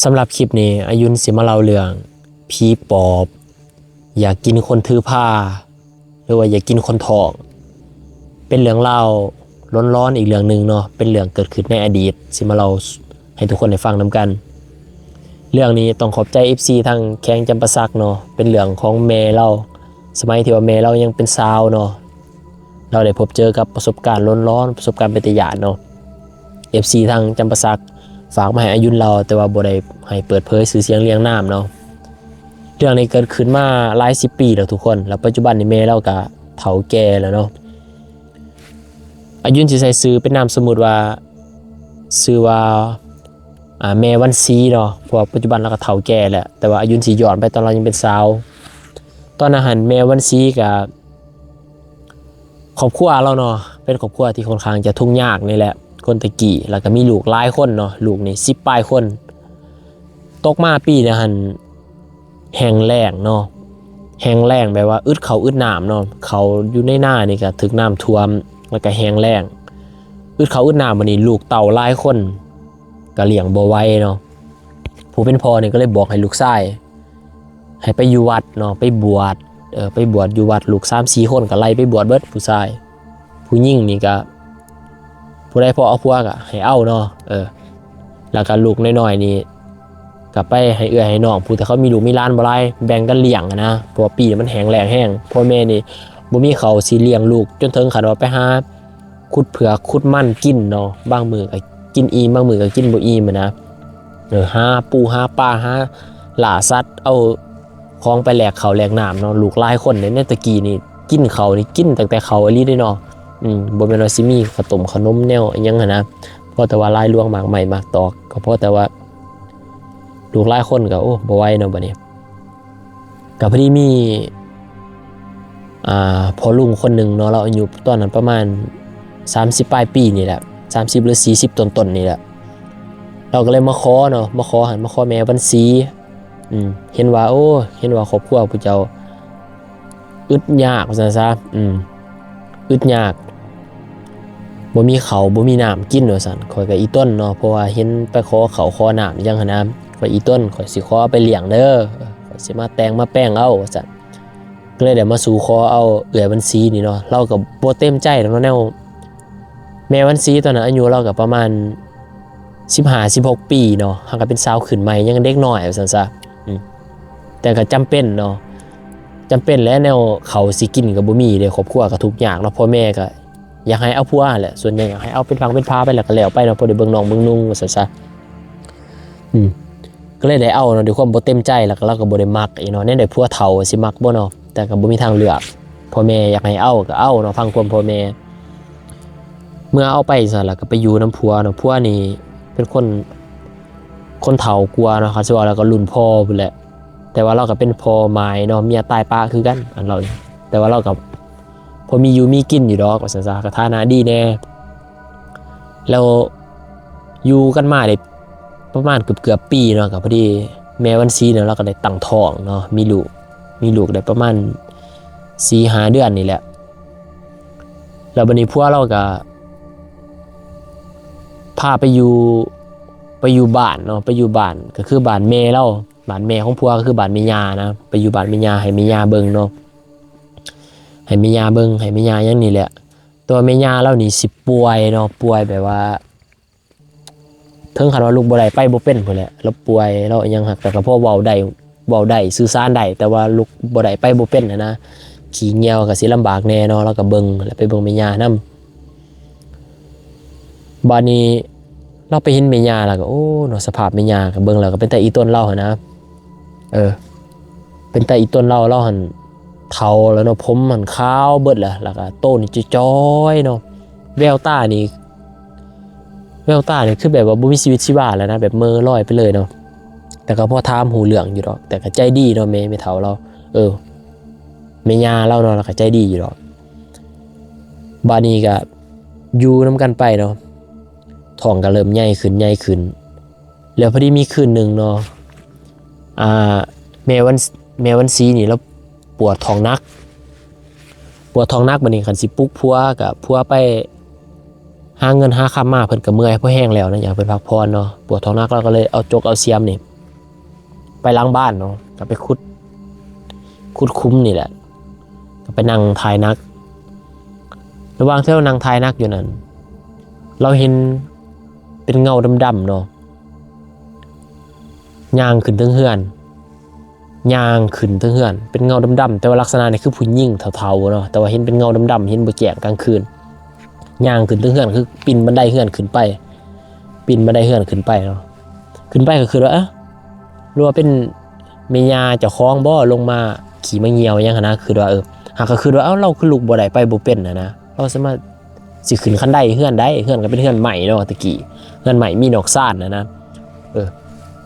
สำหรับคลิปนี้อายุนสิมาเล่าเรื่องผีปอบอยากกินคนถือผ้าหรือว่าอยากกินคนทองเป็นเรื่องเล่าร้อนๆอีกเรื่องนึงเนาะเป็นเรื่องเกิดขึ้นในอดีตสิมาเล่าให้ทุกคนได้ฟังนํกันเรื่องนี้ต้องขอบใจ FC ทางแข้งจำปาสักเนาะเป็นเรื่องของแม่เราสมัยที่ว่าแม่เรายังเป็นสาวเนาะเราได้พบเจอกับประสบการณ์ร้อนๆประสบการณ์เป็นตาญาณเนาะ FC ทางจำปาสักฝากมาให้อายุนเราแต่ว่าบ่ได้ให้เปิดเผยชื่อเสียงเรียงนามเนาะเรื่องนี้เกิดขึ้นมาหลาย10 ปีแล้วทุกคนแล้วปัจจุบันนี้แม่เราก็เฒ่าแก่แล้วเนาะอายุนสิใส่ชื่อเป็นนามสมมุติว่าชื่อว่าแม่วันศรีเนาะเพราะปัจจุบันเราก็เฒ่าแก่แล้วแต่ว่าอายุนสิย้อนไปตอนเรายังเป็นสาวตอนนั้นหันแม่วันศรีก็ครอบครัวเราเนาะเป็นครอบครัวที่ค่อนข้างจะทุกข์ยากนี่แหละคนตะกี้แล้วก็มีลูกหลายคนเนาะลูกนี่10 ปลายคนตกมาปีเนี่ยหันแห้งแล้งเนาะแห้งแล้งแปลว่าอึดเขาอึดน้ำเนาะเขาอยู่ในหน้านี่ก็ถึกน้ำท่วมแล้วก็แห้งแล้งอึดเขาอึดน้ำบัดนี้ลูกเต่าหลายคนก็เลี้ยงบ่ไหวเนาะผู้เป็นพ่อนี่ก็เลยบอกให้ลูกชายให้ไปอยู่วัดเนาะไปบวชไปบวชอยู่วัดลูก3-4 คนก็ไล่ไปบวชเบิดผู้ชายผู้หญิงนี่ก็ผู้ใดพอเอาพวกอะให้เอาเนาะแล้วก็ลูกน้อยๆนี่ก็ไปให้เอื้อให้น้องผู้แต่เขามีลูกมีหลานบ่หลายแบ่งกันเลี้ยงนะเพราะว่าปีมันแห้งแล้งแห้งพ่อแม่นี่บ่มีเขาวสิเลี้ยงลูกจนถึงขั้นว่าไปหาขุดเผือกขุดมันกินเนาะบางมื้อก็กินอิ่มบางมื้อก็กินบ่อิ่มนะหาปูหาปลาหาล่าสัตว์เอาของไปแลกข้าวแลกน้ำเนาะลูกหลายคนในตะกี้นี่กินข้าวนี่กินตั้งแต่ข้าวอีหลีเด้เนาะบ่แม่นว่าสิมีขนมขนมแนวอิหยังนะเพราะแต่ว่าลายลวงหมากใหม่หมากตอกก็เพราะแต่ว่าลูกหลายคนก็โอ้บ่ไหวเนาะบัดนี้ก็พอดีมีพ่อลุงคนนึงเนาะเราอายุตอนนั้นประมาณ30 ปลายปีนี่แหละ30หรือ40ต้นๆนี่แหละเราก็เลยมาขอเนาะมาขอแม่วันศรีเห็นว่าเห็นว่าครอบครัวผู้เจ้าอึดยากว่าซั่นซะอึดยากบ่มีข้าวบ่มีน้ำกินว่าซั่นข่อยก็อีต้นเนาะเพราะว่าเห็นไปขอข้าวขอน้ำจังหั่นนะข่อยอีต้นข่อยสิขอเอาไปเลี้ยงเด้อข่อยสิมาแต่งมาแป้งเอาว่าซั่นก็เลยได้มาสู่ขอเอาเอื้อยวันศรีนี่เนาะเราก็บ่เต็มใจเนาะแนวแม่วันศรีตอนนั้นอายุเราก็ประมาณ15-16 ปีเนาะห่างกันเป็นสาวขึ้นใหม่ยังเด็กน้อยว่าซั่นซะแต่ก็จำเป็นเนาะจำเป็นแล้วแนวเขาสิกินก็บ่มีเด้ครอบครัวก็ทุกข์ยากเนาะพ่อแม่ก็อยากให้เอาผัวแหละส่วนใหญ่อยากให้เอาเป็นพังเป็นพาไปแล้วก็แล้วไปเนาะพอได้เบิ่งน้องเบิ่งนุ่งว่าซั่นซะก็เลยได้เอาเนาะด้วยความบ่เต็มใจแล้วก็เราก็บ่ได้มักอีเนาะแน่ได้ผัวเฒ่าสิมักบ่เนาะแต่ก็บ่มีทางเลือกพ่อแม่อยากให้เอาก็เอาเนาะฟังความพ่อแม่เมื่อเอาไปซั่นแล้วก็ไปอยู่นํผัวเนาะผัวนี่เป็นคนเฒ่ากว่าเนาะเขาสิว่าแล้วก็รุ่นพ่อพุ่นแหละแต่ว่าเราก็เป็นพ่อหมายเนาะเมียตายปะคือกันอันเราแต่ว่าเราก็พอมีอยู่มีกินอยู่ดอกว่าซั่นซะก็ฐานะดีแน่แล้วอยู่กันมาได้ประมาณเกือบปีเนาะก็พอดีแม่วันศรีเนาะเราก็ได้ตั้งท้องเนาะมีลูกได้ประมาณ 4-5 เดือนนี่แหละแล้วบัดนี้ผัวเราก็พาไปอยู่บ้านเนาะไปอยู่บ้านก็คือบ้านแม่เราบ้านแม่ของผัวก็คือบ้านแม่ย่านะไปอยู่บ้านแม่ย่าให้แม่ย่าเบิ่งเนาะให้แม่ย่าเบิ่งให้แม่ย่าอย่างนี้แหละตัวแม่ย่าเรานี่สิป่วยเนาะป่วยแบบว่าถึงขั้นว่าลูกบ่ได้ไปบ่เป็นพุ่นแหละแล้วป่วยแล้วยังหักแต่ก็พอเว้าได้สื่อสารได้แต่ว่าลูกบ่ได้ไปบ่เป็นนะขี้เหี่ยวก็สิลำบากแน่เนาะแล้วก็เบิ่งแล้วไปเบิ่งแม่ย่านำบัดนี้เราไปเห็นแม่ย่าแล้วก็โอ้เนาะสภาพแม่ย่าก็เบิ่งแล้วก็เป็นแต่อีต้นเราหั่นนะเป็นแต่อีต้นเราหั่นเฒ่าแล้วเนาะผมมันขาวเบิดแล้วก็โตนี่จ้อยๆเนาะแววตานี่คือแบบว่าบ่มีชีวิตชีวาแล้วนะแบบเมอลอยไปเลยเนาะแต่ก็พอถามหูเรื่องอยู่ดอกแต่ก็ใจดีเนาะแม่เฒ่าเราแม่ย่าเราเนาะแล้วก็ใจดีอยู่ดอกบัดนี้ก็อยู่นำกันไปเนาะท้องก็เริ่มใหญ่ขึ้นแล้วพอดีมีคืนนึงเนาะแม่วันศรีนี่แล้วปวดท้องหนักบัดนี้คันสิปลุกผัวก็ผัวไปหาเงินหาคำมาเพิ่นก็เมื่อยเพราะแห้งแล้วนะอยากเพิ่นพักผ่อนเนาะปวดท้องหนักเราก็เลยเอาจกเอาเสียมนี่ ไปหล้างบ้านเนาะก็ไปขุดคุ้มนี่แหละก็ไปนั่งทายนักระหว่างที่เรานั่งทายนักอยู่นั่นเราเห็นเป็นเงาดำๆเนาะย่างขึ้นทั้งเฮือนย่างขึ้นทั้งเฮือนเป็นเงาดำๆแต่ว่าลักษณะนี่คือผู้หญิงเทาๆเนาะแต่ว่าเห็นเป็นเงาดำๆเห็นบ่แจ้งกลางคืนย่างขึ้นทั้งเฮือนคือปีนบันไดเฮือนขึ้นไปปีนบันไดเฮือนขึ้นไปเนาะขึ้นไปก็คือว่ารู้ว่าเป็นเมียาเจ้าของบ่ลงมาขี่มาเหี่ยวยังนะคือว่าหากก็คือว่าเราคือลูกบ่ได้ไปบ่เป็นนะเราสามารถสิขึ้นคันไดเฮือนได้เฮือนก็เป็นเฮือนใหม่เนาะตะกี้เฮือนใหม่มีนอกซ่านนะ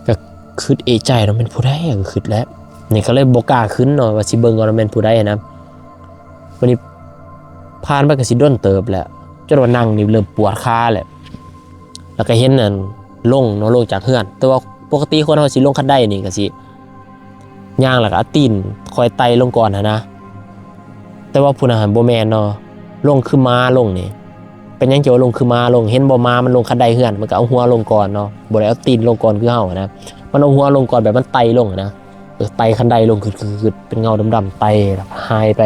ก็คิดเอใจเนาะเป็นผู้ใดก็คิดแล้วนี่ก็เลยบ่กล้าขึ้นเนาะว่าสิเบิ่งว่ามันเป็นผู้ใดนะวันนี้ผ่านไปก็สิด้นเติบแหละจนว่านั่งนี่เริ่มปวดขาแหละแล้วก็เห็นนั่นลงเนาะลงจากเฮือนแต่ว่าปกติคนเฮาสิลงคันไดนี่ก็สิย่างแล้วก็เอาตีนคอยไต่ลงก่อนนะแต่ว่าผู้นั้นหันบ่แม่นเนาะลงคือม้าลงนี่เป็นหยังเกี่ยวลงคือม้าลงเห็นบ่ม้ามันลงคันไดเฮือนมันก็เอาหัวลงก่อนเนาะบ่ได้เอาตีนลงก่อนคือเฮานะมันเอาหัวลงก่อนแบบมันไต่ลงนะไต่คันไดลงคือเป็นเงาดำๆไต่แล้วหายไป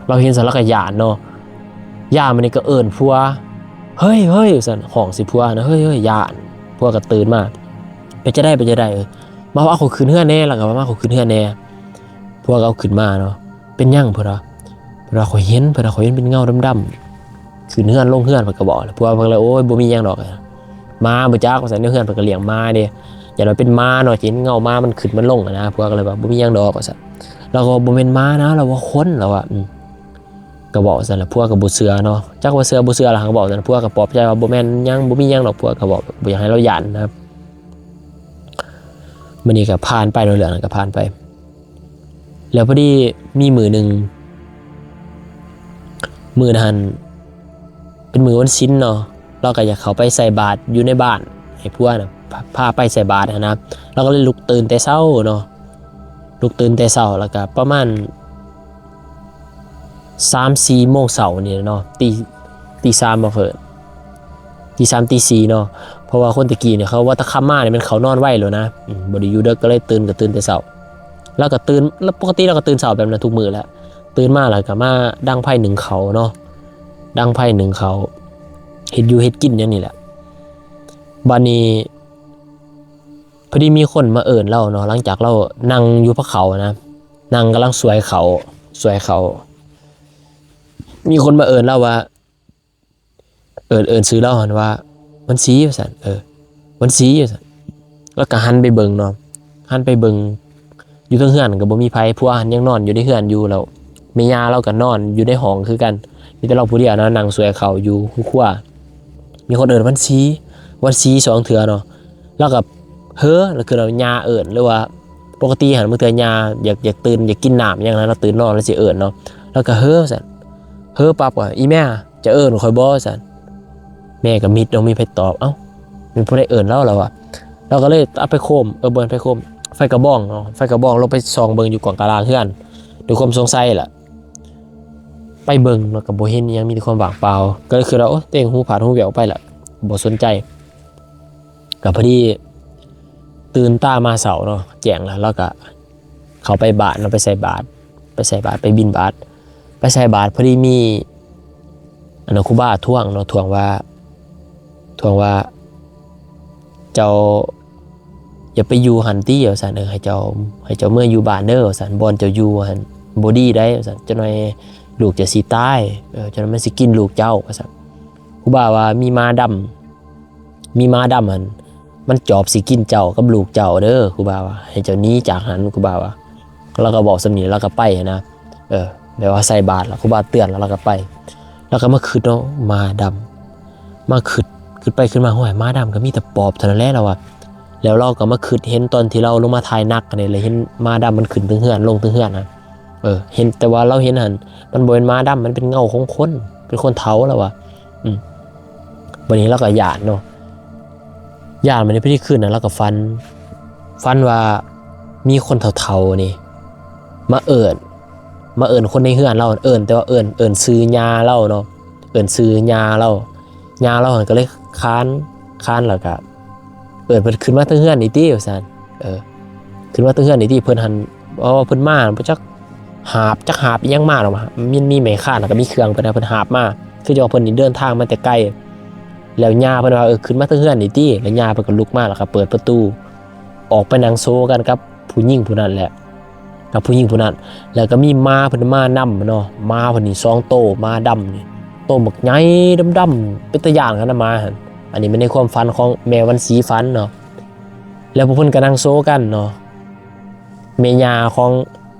เราเห็นสันแล้วก็ย่านเนาะย่ามันนี่ก็เอิ้นผัวเฮ้ยสั่นห้องสิผัวนะเฮ้ยย่านผัวก็ตื่นมาไปจะได้มาว่าเขาขึ้นเฮือนแน่แล้วก็มาเขาขึ้นเฮือนแน่พวกเอาขึ้นมาเนาะเป็นหยังเพิ่นว่าเขาเห็นเป็นเงาดำๆขึ้นเฮือนลงเฮือนเพิ่นก็บอกพวกเพิ่นเลยโอ้ยบ่มีหยังดอกมาบ่จักว่าซั่นในเฮือนเพิ่นก็เลี้ยงม้าเด้อย่าว่าเป็นม้าเนาะเห็นเงาม้ามันขึ้นมันลงนะพวกก็เลยว่าบ่มีหยังดอกว่าซั่นแล้วก็บ่แม่นม้านะเราว่าคนแล้วอ่ะก็บอกซั่นแหละพวกก็บ่เชื่อเนาะจักว่าเชื่อบ่เชื่อล่ะก็บอกซั่นพวกก็ปลอบใจว่าบ่แม่นหยังบ่มีหยังดอกพวกก็บอกบ่อยากให้เราหยันนะครับมันนี่ก็ผ่านไปเรื่องนั้นก็ผ่านไปแล้วพอดีมีมือหนึ่งมือนั้นเป็นมือวันศีลเนาะเราก็อยากเข้าไปใส่บาตรอยู่ในบ้านให้พวกน่ะพาไปใส่บาตรนะเราก็เลยลุกตื่นแต่เช้าเนาะลุกตื่นแต่เช้าแล้วก็ประมาณ 3-4 โมงเช้านี่เนาะตี 3บ่เพิ่นตี 3 ตี 4เนาะเพราะว่าคนตะกี้เนี่ยเขาว่าตะค่ำมาเนี่ยมันเขานอนไว้แล้วนะบ่ได้อยู่เด็กก็เลยตื่นแต่เช้าแล้วก็ตื่นแล้วปกติเราก็ตื่นเช้าแบบนั้นทุกมื้อแหละตื่นมาแล้วก็มาดังไผ่หนึ่งเขาเนาะดังไผ่หนึ่งเขาเฮ็ดอยู่เฮ็ดกินอย่างนี้แหละบัดนี้พอดีมีคนมาเอิ้นเราเนาะหลังจากเรานั่งอยู่พะเขานะนั่งกำลังสวยเขามีคนมาเอิ้นเราว่าเอิ้นชื่อเราหั่นว่าวันศรีว่าซั่นวันศรีว่าซั่นแล้วก็หันไปเบิ่งเนาะหันไปเบิ่งอยู่เทิงเฮือนก็บ่มีไผผัวหันยังนอนอยู่ในเฮือนอยู่แล้วแม่ย่าเราก็นอนอยู่ในห้องคือกันมีแต่เราผู้เดียวนะนั่งสวยเขาอยู่ครัวมีคนเอิ้นวันศรี2เทื่อเนาะแล้วก็แล้วคือเราย่าเอิ้นหรือว่าปกติหันมื้อเทื่อย่าอยากตื่นอยากกินน้ำอย่างนั้นเราตื่นนอนแล้วสิเอิ้นเนาะแล้วก็ซั่นปั๊บว่าอีแม่จะเอิ้นข่อยบ่ซั่นแม่ก็มิดเนาะมีไผตอบเป็นผู้ใดเอิ้นเราอ่ะเราก็เลยเอาไปโคมเบิ่นไปโคมไฟกระบองเนาะไฟกระบองลงไปส่องเบิ่งอยู่กองตารางเฮือนด้วยความสงสัยล่ะไปเบิ่งแล้วก็บ่เห็นยังมีแต่ความว่างเปล่าก็เลยคือเราเต็งหูผาดหูแหววไปล่ะบ่สนใจก็พอดีตื่นตามาเสาเนาะแจ้งแล้วก็เข้าไปบาตรเนาะไปใส่บาตรไปบิณฑบาตไปใส่บาตรพอดีมีครูบาท่วงเนาะท่วงว่าเจ้าอย่าไปอยู่หันตี้ว่าซั่นให้เจ้าเมื่ออยู่บ้านเด้อว่าซั่นบ่อนเจ้าอยู่หั่นบ่ดีได้ว่าซั่นจังหน่อยลูกจะสิตายจังหน่อยมันสิกินลูกเจ้าว่าซั่นครูบาว่ามีม้าดำหั่นมันจอบสิกินเจ้ากับลูกเจ้าเด้อครูบาว่าให้เจ้าหนีจากหันครูบาว่าแล้วก็บอกสำนี้แล้วก็ไปนะแบบว่าใส่บาตรแล้วครูบาเตือนแล้วก็ไปแล้วก็มาคิดเนาะม้าดำมาคิดไปขึ้นมาห้วยม้าดำก็มีแต่ปอบเท่านั้นแหละเราอะแล้วเราก็มาคิดเห็นตอนที่เราลงมาถ่ายนักกันนี่เลยเห็นม้าดำมันขึ้นถึงเฮือนลงถึงเฮือนนะเห็นแต่ว่าเราเห็นหันมันบ่เป็นม้าดำมันเป็นเงาของคนเป็นคนเฒ่าแล้วอะวันนี้เราก็หยาดเนาะหยาดมันในพิธีคืนนะเราก็ฟันว่ามีคนเฒ่าๆนี่มาเอิ้นคนในเฮือนเราเอิ้นแต่ว่าเอิ้นซื้อยาเราเนาะเอิ้นซื้อยาเราก็เลยค้านแล้วก็เอิ้นเพิ่นขึ้นมาทั้งเฮือนนี่ติว่าซั่น ขึ้นมาตั้งเฮือนนี่ที่เพิ่นหันเพิ่นมาบ่จักหาบอีหยังมาหรอกมีไม้คานแล้วก็มีเครื่องเพิ่นเพิ่นหาบมาคือจะว่าเพิ่นนี่เดินทางมาแต่ไกลแล้วย่าเพิ่นว่าขึ้นมาตั้งเฮือนนี่ติแล้วย่าเพิ่นก็ลุกมาแล้วก็เปิดประตูออกไปนั่งโซกันกับผู้หญิงผู้นั้นแหละกับผู้หญิงผู้นั้นแล้วก็มีม้าเพิ่นมานํเนาะม้าเพิ่นนี่2โตม้าดำนี่โตบักใหญ่ดำๆเป็นตาย่านกันนะม้าหั่นอันนี้มันในความฝันของแม่วันสีฝันเนาะแล้วพวกเพิ่นก็นั่งโซกันเนาะแม่ย่าของ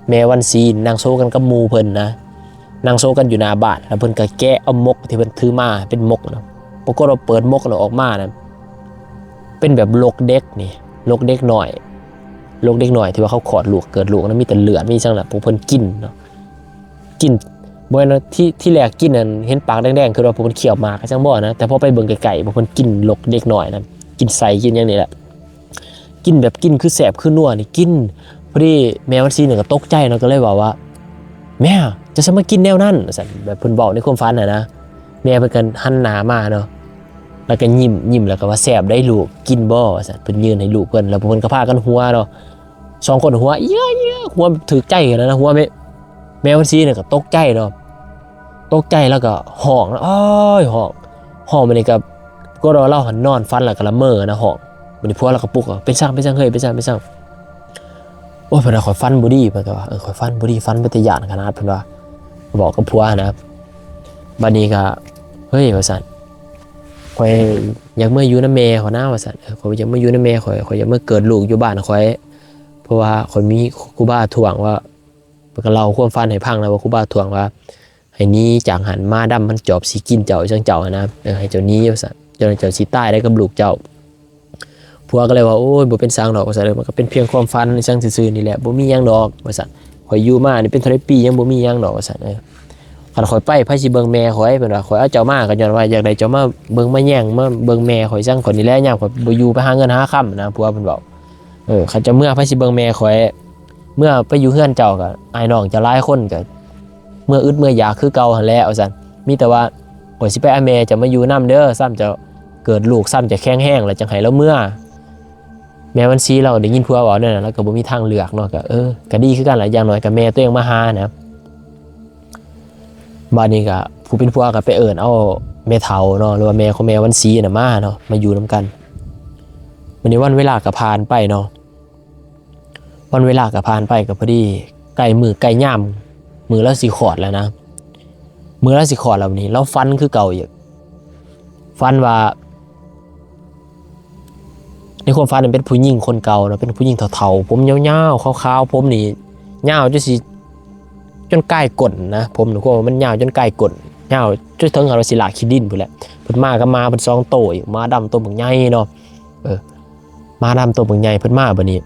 แม่วันสีนั่งโซกันกับหมู่เพิ่นนะนั่งโซกันอยู่หน้าบ้านแล้วเพิ่นก็แกะเอามกที่เพิ่นถือมาเป็นมกเนาะปรากฏว่าเปิดมกแล้วออกมานั่นเป็นแบบลกเด็กนี่ลกเด็กหน่อยลกเด็กหน่อยที่ว่าเขาขอดลูกเกิดลูกนั้นมีแต่เลือดมีจังล่ะพวกเพิ่นกินเนาะกินบ่แม่นที่แรกกินนั่นเห็นปากแดงๆคือว่าพวกเพิ่นเคี้ยวหมากจังบ่นะแต่พอไปเบิ่งไกลๆพวกเพิ่นกินลกเด็กหน่อยนั่นกินไส้กินอย่างนี้แหละกินแบบกินคือแสบคือนัวนี่กินพอดีแม่วันซีเนี่ยก็ตกใจเนาะก็เลยบอกว่าแม่จะสมากินแนวนั้นสั่นแบบเพิ่นบอกในความฝันน่ะนะแม่เพิ่นก็หันหน้ามาเนาะแล้วก็ยิ้มแล้วก็ว่าแซ่บได้ลูกกินบ่สั่นเพิ่นยืนให้ลูกเพิ่นแล้วเพิ่นก็พากันหัวเนาะ2คนหัวเอี้ยๆหัวถูกใจกันนะหัวแม่วันซีเนี่ยก็ตกใจเนาะตกใจแล้วก็ห้องอ้อยห้องมันนี่ก็เราหันนอนฝันแล้วก็ละเมอนะห้องมันนี่พัวแล้วก็ปลุกเป็นช่างเฮ้ยเป็นช่างโอ้ยเพิ่นว่าข่อยฟันบ่ดีเพิ่นก็ว่าข่อยฟันบ่ดีฟันบ่ตะย่านขนาดเพิ่นว่าบอกกับผัวนะครับบัดนี้ก็เฮ้ยว่าซั่นข่อยอยากมาอยู่นำแม่ข่อยนะว่าซั่นข่อยอยากมาอยู่นำแม่ข่อยอยากมาเกิดลูกอยู่บ้านข่อยเพราะว่าข่อยมีครูบาทวงว่าเพิ่นก็เล่าความฝันให้ฟังนะว่าครูบาทวงว่าให้หนีจากหันมาดำมันจอบสิกินเจ้าจังเจ้านะให้เจ้านี้ว่าซั่นเจ้าสิตายได้กับลูกเจ้าผัวก็เลยว่าโอ้ยบ่เป็นสร้างดอกว่าซั่นมันก็เป็นเพียงความฝันจังซื่อๆนี่แหละบ่มีหยังดอกว่าซั่นข่อยอยู่มานี่เป็นเท่าใดปียังบ่มีหยังดอกว่าซั่นคันข่อยไปไผสิเบิ่งแม่ข่อยเพิ่นว่าข่อยเอาเจ้ามาก็ย้อนว่าอยากได้เจ้ามาเบิ่งมาแย่งมาเบิ่งแม่ข่อยจังคนนี่แหละยามข่อยบ่อยู่ไปหาเงินหาค่ำนะผัวเพิ่นบอกคันจะเมื่อไผสิเบิ่งแม่ข่อยเมื่อไปอยู่เฮือนเจ้าก็อ้ายน้องจะหลายคนก็เมื่ออึดเมื่อยากคือเก่าหั่นแหละว่าซั่นมีแต่ว่าข่อยสิไปเอาแม่จะมาอยู่นำเด้อซ้ำจะเกิดลูกซ้ำจะแข็งแรงแล้วจังให้เราเมื่อแม่วันซีเราได้ยินผัวเว้านั่นน่ะแล้วก็บ่มีทางเลือกเนาะก็ดีคือกันล่ะอย่างน้อยก็แม่ตัวเองมาหานะบัดนี้ก็ผู้เป็นผัวก็ไปเอิ้นเอาแม่เฒ่าเนาะหรือว่าแม่ของแม่วันซีน่ะมาเนาะมาอยู่นำกันวันนี้วันเวลาก็ผ่านไปเนาะวันเวลาก็ผ่านไปก็พอดีใกล้มื้อใกล้ยามมื้อละสิคลอดแล้วนะมื้อละสิคลอดแล้ววันนี้เราฝันคือเก่าอีกฝันว่าในความฝันมันเป็นผู้หญิงคนเก่าเนาะเป็นผู้หญิงเฒ่าๆผมยาวๆขาวๆผมนี่ยาวจนสิจนใกล้ก้นนะผมนึกว่ามันยาวจนใกล้ก้นยาวจนถึงเราสิลากขี้ดินพุ่นแหละเพิ่นมาก็มาเพิ่น2โตอีกมาดำตัวบักใหญ่เนาะมาดำตัวบักใหญ่เพิ่นมาบัดนี้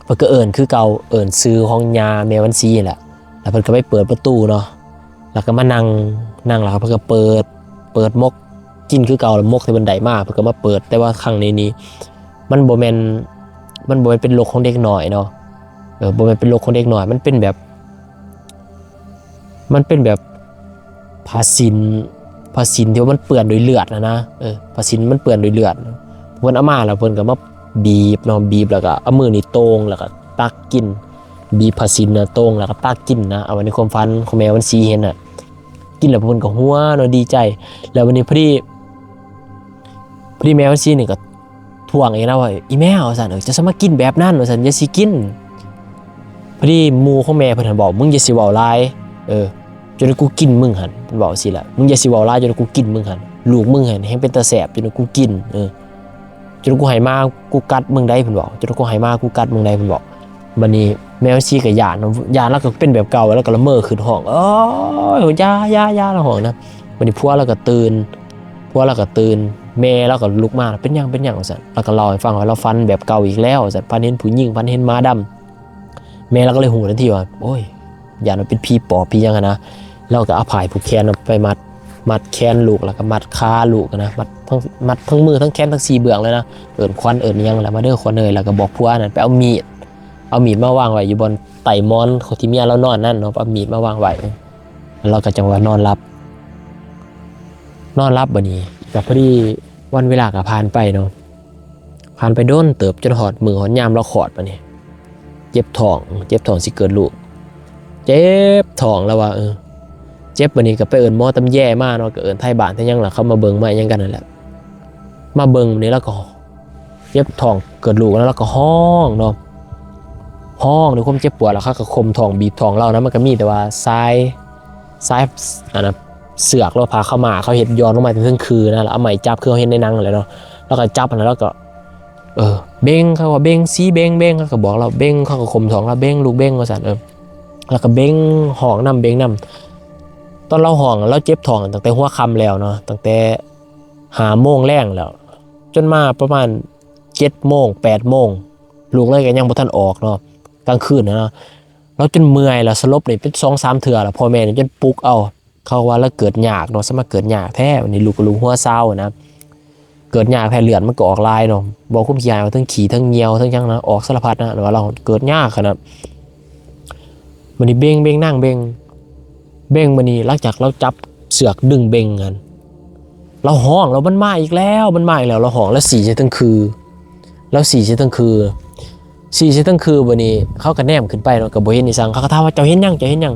เพิ่นก็เอิ้นคือเก่าเอิ้นชื่อของยาแม่วันซีแหละแล้วเพิ่นก็ไปเปิดประตูเนาะแล้วก็มานั่งแล้วเพิ่นก็เปิดมกกินคือเก่าแล้วมกที่เพิ่นได้มาเพิ่นก็มาเปิดแต่ว่าครั้งนี้มันบ่แม่นเป็นโรคของเด็กน้อยเนาะบ่แม่นเป็นโรคของเด็กน้อยมันเป็นแบบผ้าสินที่ว่ามันเปื้อนด้วยเลือดนะผ้าสินมันเปื้อนด้วยเลือดเพิ่นเอามาแล้วเพิ่นก็มาบีบเนาะบีบแล้วก็เอามือนี่โต้งแล้วก็ตักกินบีบผ้าสินน่ะโต้งแล้วก็ตักกินนะเอาไว้ในความฝันของแม่วันซีเห็นน่ะกินแล้วเพิ่นก็หัวเนาะดีใจแล้ววันนี้พอดีแม่วันซีนี่ก็ทวงเองนะว่าอีแม่ว่าซั่นจะสมากินแบบนั้นว่าซั่นอย่าสิกินพอดีหมู่ของแม่เพิ่นบอกมึงอย่าสิเว้าหลายจนกูกินมึงหั่นเพิ่นบอกสิล่ะมึงอย่าสิเว้าหลายจนกูกินมึงหั่นลูกมึงหั่นแฮงเป็นตาแสบจนกูกินจนกูให้มากูกัดมึงได้เพิ่นบอกจนกูให้มากูกัดมึงได้เพิ่นบอกบัดนี้แม่ชีก็ย่านแล้วก็เป็นแบบเก่าแล้วก็ละเมอขึ้นห้องยาละห้องนะบัดนี้ผัวแล้วก็ตื่นแม่แล้วก็ลุกมาเป็นหยังว่าซั่นแล้วก็เล่าให้ฟังว่าเราฟันแบบเก่าอีกแล้วซั่นฟันเห็นผู้หญิงฟันเห็นม้าดำแม่เราก็เลยหูทันทีว่าโอ้ยอย่ามันเป็นผีปอบผีหยังนะเราก็เอาผ้าผูกแขนไปมัดแขนลูกแล้วก็มัดขาลูกนะมัดทั้งมือทั้งแขนทั้ง4เบื้องเลยนะเอิ้นควันเอิ้นหยังแล้วมาเด้อควันเอ้ยแล้วก็บอกผัวนั่นไปเอามีดมาวางไว้อยู่บนไต่หมอนของที่เมียเรานอนนั่นเนาะเอามีดมาวางไว้แล้วเราก็จังว่านอนหลับบัดนี้ก็พอดีวันเวลาก็ผ่านไปเนาะผ่านไปโดนเติบจนหอดมือหอดยามเราขอดบัดนี้ เจ็บท้องสิเกิดลูกเจ็บท้องแล้วว่าเจ็บวันนี้ก็ไปเอิ้นหมอตำแย่มาเนาะก็เอิ้นไทยบ้านไทยังล่ะเขามาเบิ่งมาหยังกันนั่นแหละมาเบิ่งนี่แล้วก็เจ็บท้องเกิดลูกแล้วก็ห้องเนาะห้องด้วยความเจ็บปวดแล้วเขาก็คมท้องบีบท้องเรานะมันก็มีแต่ว่าสายอันนั้นเสือกเราพาเข้ามาเขาเห็นย้อนลงมาถึงคืนนะแล้วเอาไม้จับคือเขาเห็นในหนังเลยเนาะแล้วก็จับอันนั้นแล้วก็เบ้งเขาว่าเบ้งซีเบ้งเขาก็บอกเราเบ้งเขาก็ข่มท้องเราเบ้งลูกเบ้งว่าสั่นแล้วก็เบ้งห้องนำเบ้งนำตอนเราห้องเราเจ็บท้องตั้งแต่หัวค่ำแล้วเนาะตั้งแต่5 โมงแรงแล้วจนมาประมาณ7 โมง8 โมงลูกเลยก็ยังบ่ทันออกเนาะกลางคืนนะเราจนเมื่อยแล้วสลบนี่เป็น2-3 เทื่อแล้วพ่อแม่จนปลุกเอาเขาว่าแล้วเกิดยากเนาะสมาเกิดยากแท้วันนี้ลูกก็ลุงหัวเศร้านะเกิดยากแท้เลือดมันก็ออกลายเนาะบอกคุ้มขี้ยาทั้งขี่ทั้งเหี่ยวทั้งยังนะออกสารพัดนะว่าเราเกิดยากขนาดวันนี้เบ้งนั่งเบ้งวันนี้หลังจากเราจับเสือกดึงเบ้งกันเราห้องเรามันมาอีกแล้วเราห้องแล้ว4 ใช่ทั้งคือแล้ว4 ใช่ทั้งคือวันนี้เขาก็แนมขึ้นไปเนาะกับบ่เห็นอีสังเขาก็ถามว่าเจ้าเห็นยัง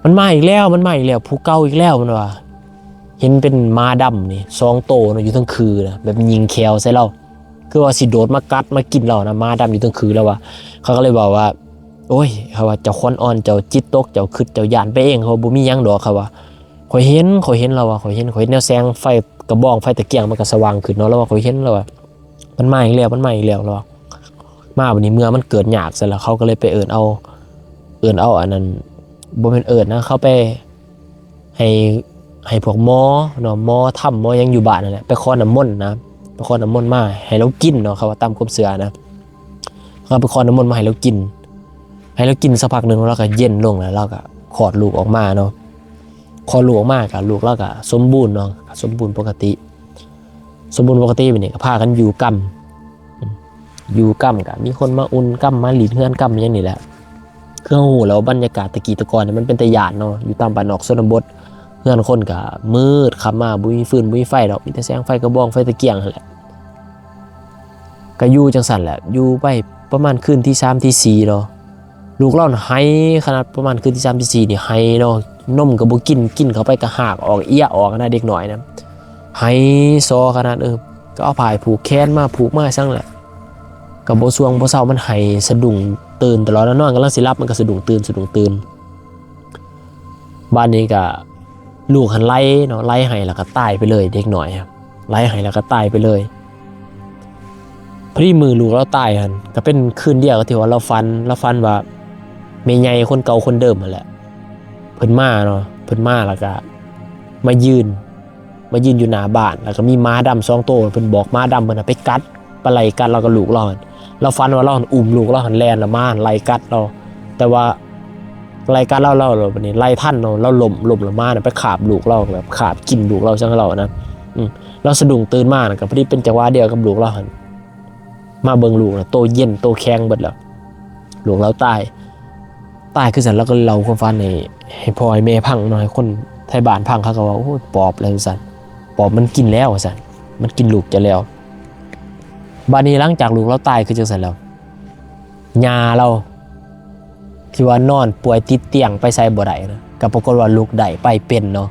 มันมาอีกแล้วผู้เก่าอีกแล้วมันว่าเห็นเป็นม้าดำนี่2 โตเนาะอยู่ทั้งคือนะแบบยิงแควใส่เราคือว่าสิโดดมากัดมากินเรานะม้าดำอยู่ทั้งคือแล้วว่าเขาก็เลยบอกว่าโอ้ยเขาว่าเจ้าคอนอ่อนเจ้าจิตตกเจ้าคึดเจ้าย่านไปเองเขาบ่มีหยังดอกเขาว่าข่อยเห็นเราว่าข่อยเห็นแนวแสงไฟกระบองไฟตะเกียงมันก็สว่างขึ้นเนาะแล้วว่าข่อยเห็นแล้วว่ามันมาอีกแล้วแล้วมาวันนี้เมื่อมันเกิดหยากเสร็จแล้วเขาก็เลยไปเอิ้นเอาอันนั้นบ่แม่นเอิ้นนะเขาไปให้พวกหมอเนาะหมอถ้ำหมอยังอยู่บ้านนั่นแหละไปขอน้ำมนต์นะไปขอน้ำมนต์มาให้เรากินเนาะเขาว่าตามความเชื่อนะเขาไปขอน้ำมนต์มาให้เรากินสักพักนึงแล้วก็เย็นลงแล้วเราก็คลอดลูกออกมาเนาะคลอดลูกออกมาก็ลูกเราก็สมบูรณ์เนาะสมบูรณ์ปกติแบบนี้ก็พากันอยู่กำกับมีคนมาอุ่นกำมาหลีดเฮือนกำอย่างนี้แหละเครื่องหูแล้วบรรยากาศตะกี้ตะกอนมันเป็นตะยานเนาะอยู่ตามบ้านนอกชนบทเฮือนคนก็มืดขับมาบุยฟืนบุยไฟดอกมีแต่แสงไฟกระบองไฟตะเกียงนั่นแหละก็อยู่จังสั่นแหละอยู่ไปประมาณคืนที่3ที่4เนาะลูกเราไห้ขนาดประมาณคืนที่3ที่4นี่ไห้เนาะนมก็บ่กินเข้าไปก็หากออกเอี้ยออกนะเด็กน้อยนะไห้ซอขนาดก็เอาผ้าผูกแขนมาผูกมาซั่งแหละกับโบซวงโบเศร้ามันไห้สะดุ้งตื่นตลอดแล้วนอนกำลังสิรับมันก็สะดุ้งตื่นบ้านนี้ก็ลูกหันไล่เนาะไล่ไห้แล้วก็ตายไปเลยเด็กหน่อยครับไล่ไห้แล้วก็ตายไปเลยพอดีมือลูกเราตายกันก็เป็นคืนเดียวก็ที่ว่าเราฟันว่าแม่ใหญ่คนเก่าคนเดิมนั่นแหละเพิ่นมาเนาะเพิ่นมาแล้วก็มายืนอยู่หน้าบ้านแล้วก็มีม้าดำ2 โตเพิ่นบอกม้าดำเพิ่นไปกัดปลาไหลกัดเราก็ลูกเราฟันว่าเราอุ้มลูกเราหันแลนละม่านไล่กัดเราแต่ว่าไล่กัดเราวันนี้ไล่ท่านเราล้มละม่านไปขาบลูกเราแบบขาบกินลูกเราจังเรานะเราสะดุ้งตื่นมาก็พอดีเป็นจังหวะเดียวกับลูกเราหันมาเบิ่งลูกนะโตเย็นโตแข็งเบิดแล้วลูกเราตายคือสั่นแล้วก็เราความฝันให้พ่อให้แม่พังหน่อยคนไทยบ้านพังเขาก็ว่าโอ้ยปอบแล้วสั่นปอบมันกินแล้วสั่นมันกินลูกจะแล้วบานี้หลังจากลูกเราตายคือจังซั่นแล้วยาเราที่ว่านอนป่วยติดเตียงไปใส่บ่ได้นะก็ปรากฏว่าลูกได้ไปเป็นเนาะ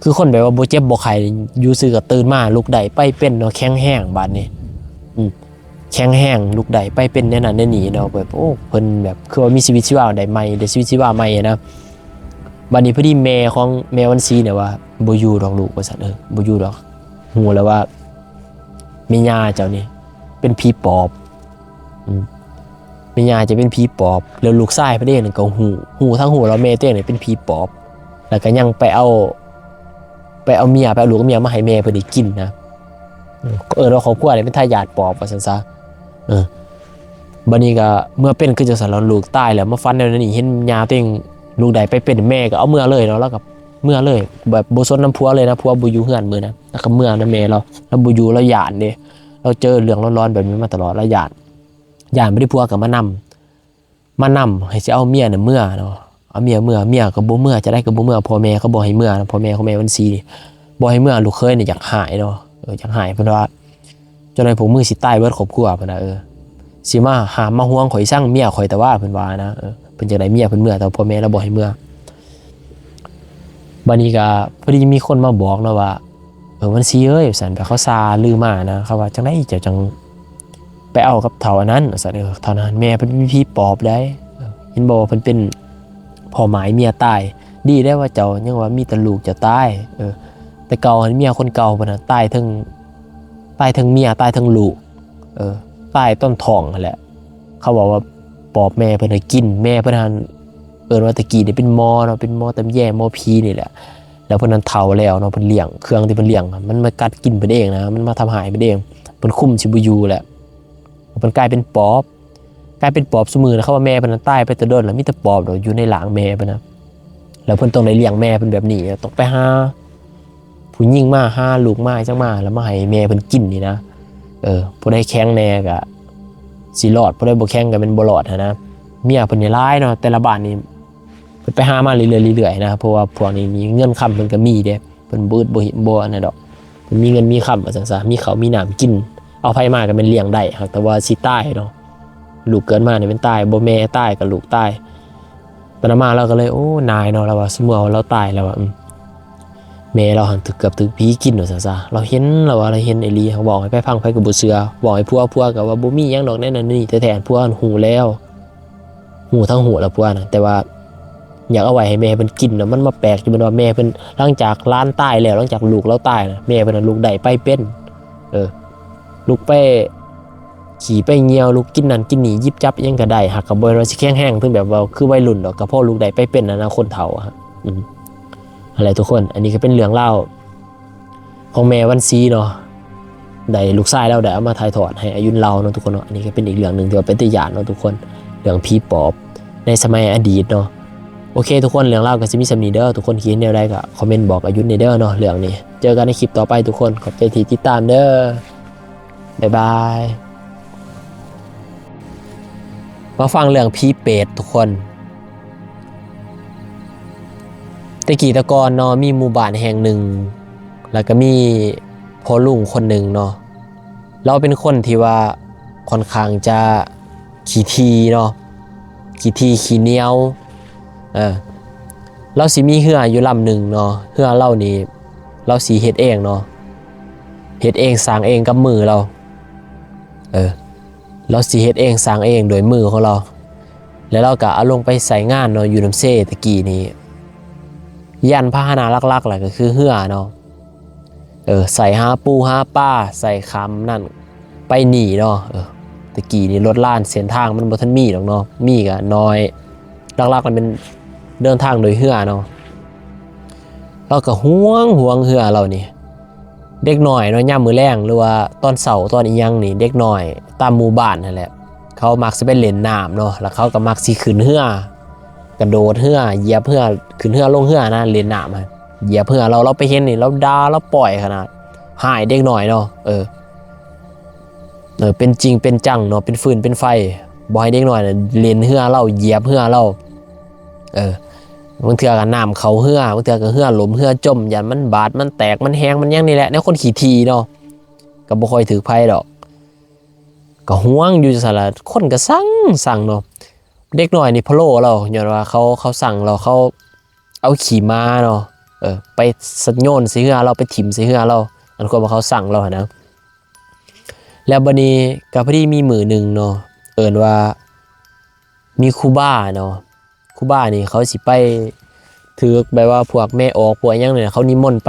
คือคนแบบว่าบ่เจ็บบ่ไข้อยู่ซื่อก็ตื่นมาลูกได้ไปเป็นเนาะแข็งแห้งบาดนี้แข็งแห้งลูกได้ไปเป็นแน่นั้นแน่นี่เนาะแบบโอ้เพิ่นแบบคือว่ามีชีวิตชีวาได้ใหม่ได้ชีวิตชีวาใหม่นะบัดนี้พอดีแม่ของแม่วันซีเนี่ยว่าบ่อยู่ดอกลูกว่าซั่นบ่อยู่ดอกฮู้แล้วว่าแม่ย่าเจ้านี่เป็นผีปอบแม่ย่าจะเป็นผีปอบแล้วลูกชายพระเดชนี่ก็หูทั้งหูแล้วแม่เต้นี่เป็นผีปอบแล้วก็ยังไปเอาเมียไปเอาลูกเมียมาให้แม่เพิ่นได้กินนะเราครอบครัวนี่เป็นทายาทปอบว่าซั่นซะบัดนี้ก็เมื่อเป็นคือจังซั่นแล้วลูกตายแล้วมาฟันแนวนี้เห็นย่าตัวเองลูกใดไปเป็นแม่ก็เอาเมื่อเลยเนาะแล้วก็เมื่อเลยแบบบ่สนน้ำผัวเลยนะผัวบ่อยู่เฮือนมื้อนะแล้วก็เมื่อนำแม่เราบ่อยู่เราย่านเด้เราเจอเรื่องร้อนๆแบบนี้มาตลอดแล้วย่านไม่ได้พัวกับมานำให้สิเอาเมียน่ะเมื่อเนาะเอาเมียก็บ่เมื่อจะได้ก็บ่เมื่อพ่อแม่เขาบ่ให้เมื่อพ่อแม่ของแม่วันซีบ่ให้เมื่อลูกเคยเนี่ยอยากหายเนาะอยากหายเพิ่นว่าจนได้ผมมือสิตายเบิดครอบครัวเพิ่นน่ะ สิมาหามมาห่วงข่อยสั่งเมียข่อยแต่ว่าเพิ่นว่านะเพิ่นจังได๋เมียเพิ่นเมื่อแต่พ่อแม่เราบ่ให้เมื่อบัดนี้ก็พอดีมีคนมาบอกเนาะว่ามันสิเอ้ยซั่นไปเขาซาลือมานะเขาว่าจังได๋เจ้าจังไปเอากับเฒ่าอันนั้นซั่นเฒ่านั้นแม่เพิ่นมีผีปอบได้เห็นบ่ว่าเพิ่นเป็นพ่อหมายเมียตายดีได้ว่าเจ้ายังว่ามีแต่ลูกจะตายแต่เก่าเมียคนเก่าเพิ่นน่ะตายทั้งเมียตายทั้งลูกตายต้นท้องนั่นแหละเขาบอกว่าปอบแม่เพิ่นน่ะกินแม่เพิ่นนั้นว่าตะกี้นี่เป็นหมอเนาะเป็นหมอตำแยหมอผีนี่แหละแล้วเพิ่นนั้นเฒ่าแล้วเนาะเพิ่นเลี้ยงเครื่องที่เพิ่นเลี้ยงมันมากัดกินเพิ่นเองนะมันมาทำหายเพิ่นเองเพิ่นคุมสิบ่อยู่แหละเพิ่นกลายเป็นปอบซุมื้อนะเขาว่าแม่เพิ่นนั้นตายไปแต่โดนแล้วมีแต่ปอบดอกอยู่ในหลังแม่เพิ่นนะแล้วเพิ่นต้องได้เลี้ยงแม่เพิ่นแบบนี้ต้องไปหาผู้หญิงมาหาลูกมาจังมาแล้วมาให้แม่เพิ่นกินนี่นะผู้ใดแข็งแน่ก็สิรอดผู้ใดบ่แข็งก็เป็นบ่รอดนะเมียเพิ่นนี่ร้ายเนาะแต่ละบ้านนี่เพิ่นไปหามาเรื่อยๆนะเพราะว่าพวกนี้มีเงินค้ำเพิ่นก็มีเด้เพิ่นบ่อันนั้นดอกเพิ่นมีเงินมีค้ำว่าซั่นซะมีข้าวมีน้ำกินเอาไผมาก็เป็นเลี้ยงได้แต่ว่าสิตายเนาะลูกเกิดมานี่เป็นตายบ่แม่ตายก็ลูกตายตอนนั้นมาเราก็เลยโอ้นายเนาะเราว่าสมมุติว่าเราตายแล้วว่าแม่เราหันเกือบถึงผีกินว่าซั่นซะเราเห็นแล้วว่าเราเห็นไอ้ลีเขาบอกให้ไปฟังไผก็บ่เชื่อบอกให้พัวก็ว่าบ่มีหยังดอกแน่นอนนี่แต่แทนพัวหูแล้วหูทั้งหูแล้วพัวน่ะแต่ว่าอยากเอาไว้ให้แม่เพิ่นกินน่ะมันมาแปลกอยู่มันว่าแม่เพิ่นหลังจากล้านตายแล้วหลังจากลูกเราตายน่ะแม่เพิ่นน่ะลูกได้ไปเป็นลูกไปขี่ไปเหี่ยวลูกกินนั่นกินนี่ยิบจับยังก็ได้หักก็บ่ว่าสิแข็งแรงถึงแบบว่าคือวัยรุ่นดอกก็พอลูกได้ไปเป็นอนาคตเฒ่าอะอะไรทุกคนอันนี้ก็เป็นเรื่องเล่าของแม่วันซีเนาะได้ลูกชายแล้วได้เอามาถ่ายทอดให้อายุเราเนาะทุกคนเนาะอันนี้ก็เป็นอีกเรื่องนึงที่ว่าเป็นตัวอย่างเนาะทุกคนเรื่องผีปอบในสมัยอดีตเนาะโอเคทุกคนเรื่องเล่าก็สิมีสำนีเด้อทุกคนคิดแนวใดก็คอมเมนต์บอกอายุในเด้อเนาะเรื่องนี้เจอกันในคลิปต่อไปทุกคนขอบใจที่ติดตามเด้อบ๊ายบายมาฟังเรื่องผีเปรตทุกคนตะกี้ตะกอนเนาะมีหมู่บ้านแห่งหนึ่งแล้วก็มีพ่อลุงคนหนึ่งเนาะเราเป็นคนที่ว่าค่อนข้างจะขี้ทีเนาะขี้เหนียวเราสิมีเรืออยู่ลำหนึ่งเนาะเรือเรานี่เราสิเฮ็ดเองเนาะเฮ็ดเองสร้างเองกับมือเราเราสิเฮ็ดเองสร้างเองโดยมือของเราแล้วเราก็เอาลงไปใส่งานเนาะอยู่น้ำเซ่ตะกี้นี้ยันพาหนะหลักๆแหละก็คือเรือเนาะใส่หาปูหาปลาใส่คำนั่นไปหนีเนาะตะกี้นี่รถล่านเส้นทางมันบ่ทันมีหรอกเนาะมีก็น้อยหลักๆมันเป็นเดินทางโดยเรือเนาะเราก็ห่วงเรือเรานี่เด็กน้อยเนาะยามมื้อแลงหรือว่าตอนเช้าตอนอีหยังนี่เด็กน้อยตามหมู่บ้านนั่นแหละเขามักสิไปเล่นน้ำเนาะแล้วเขาก็มักสิขึ้นเรือกระโดดเรือเหยียบเรือขึ้นเรือลงเรือนะเล่นน้ำเหยียบเรือเราไปเห็นนี่เราด่าเราปล่อยขนาดหายเด็กน้อยเนาะเป็นจริงเป็นจังเนาะเป็นฟืนเป็นไฟบ่ให้เด็กน้อยน่ะเล่นเรือเราเหยียบเรือเราบางเทื่อก็น้ำเขาเรือบางเทื่อก็เรือล้มเรือจมยันมันบาดมันแตกมันแห้งมันยังนี่แหละแนวคนขี้ทีเนาะก็บ่ค่อยถือไผดอกก็ห่วงอยู่ซั่นล่ะคนก็สั่งเนาะเด็กน้อยนี่พะโล้เราย้อนว่าเขาสั่งเราเขาเอาขี่ม้าเนาะไปสัญโยนใส่เรือเราไปถิ่มใส่เรือเราอันควรว่าเขาสั่งเรานะแล้วบัดนี้ก็พอดีมีมื้อนึงเนาะว่ามีครูบาเนาะครูบานี่เขาสิไปถือแบบว่าพวกแม่ออกพวกหยังเนี่ยเขานิมนต์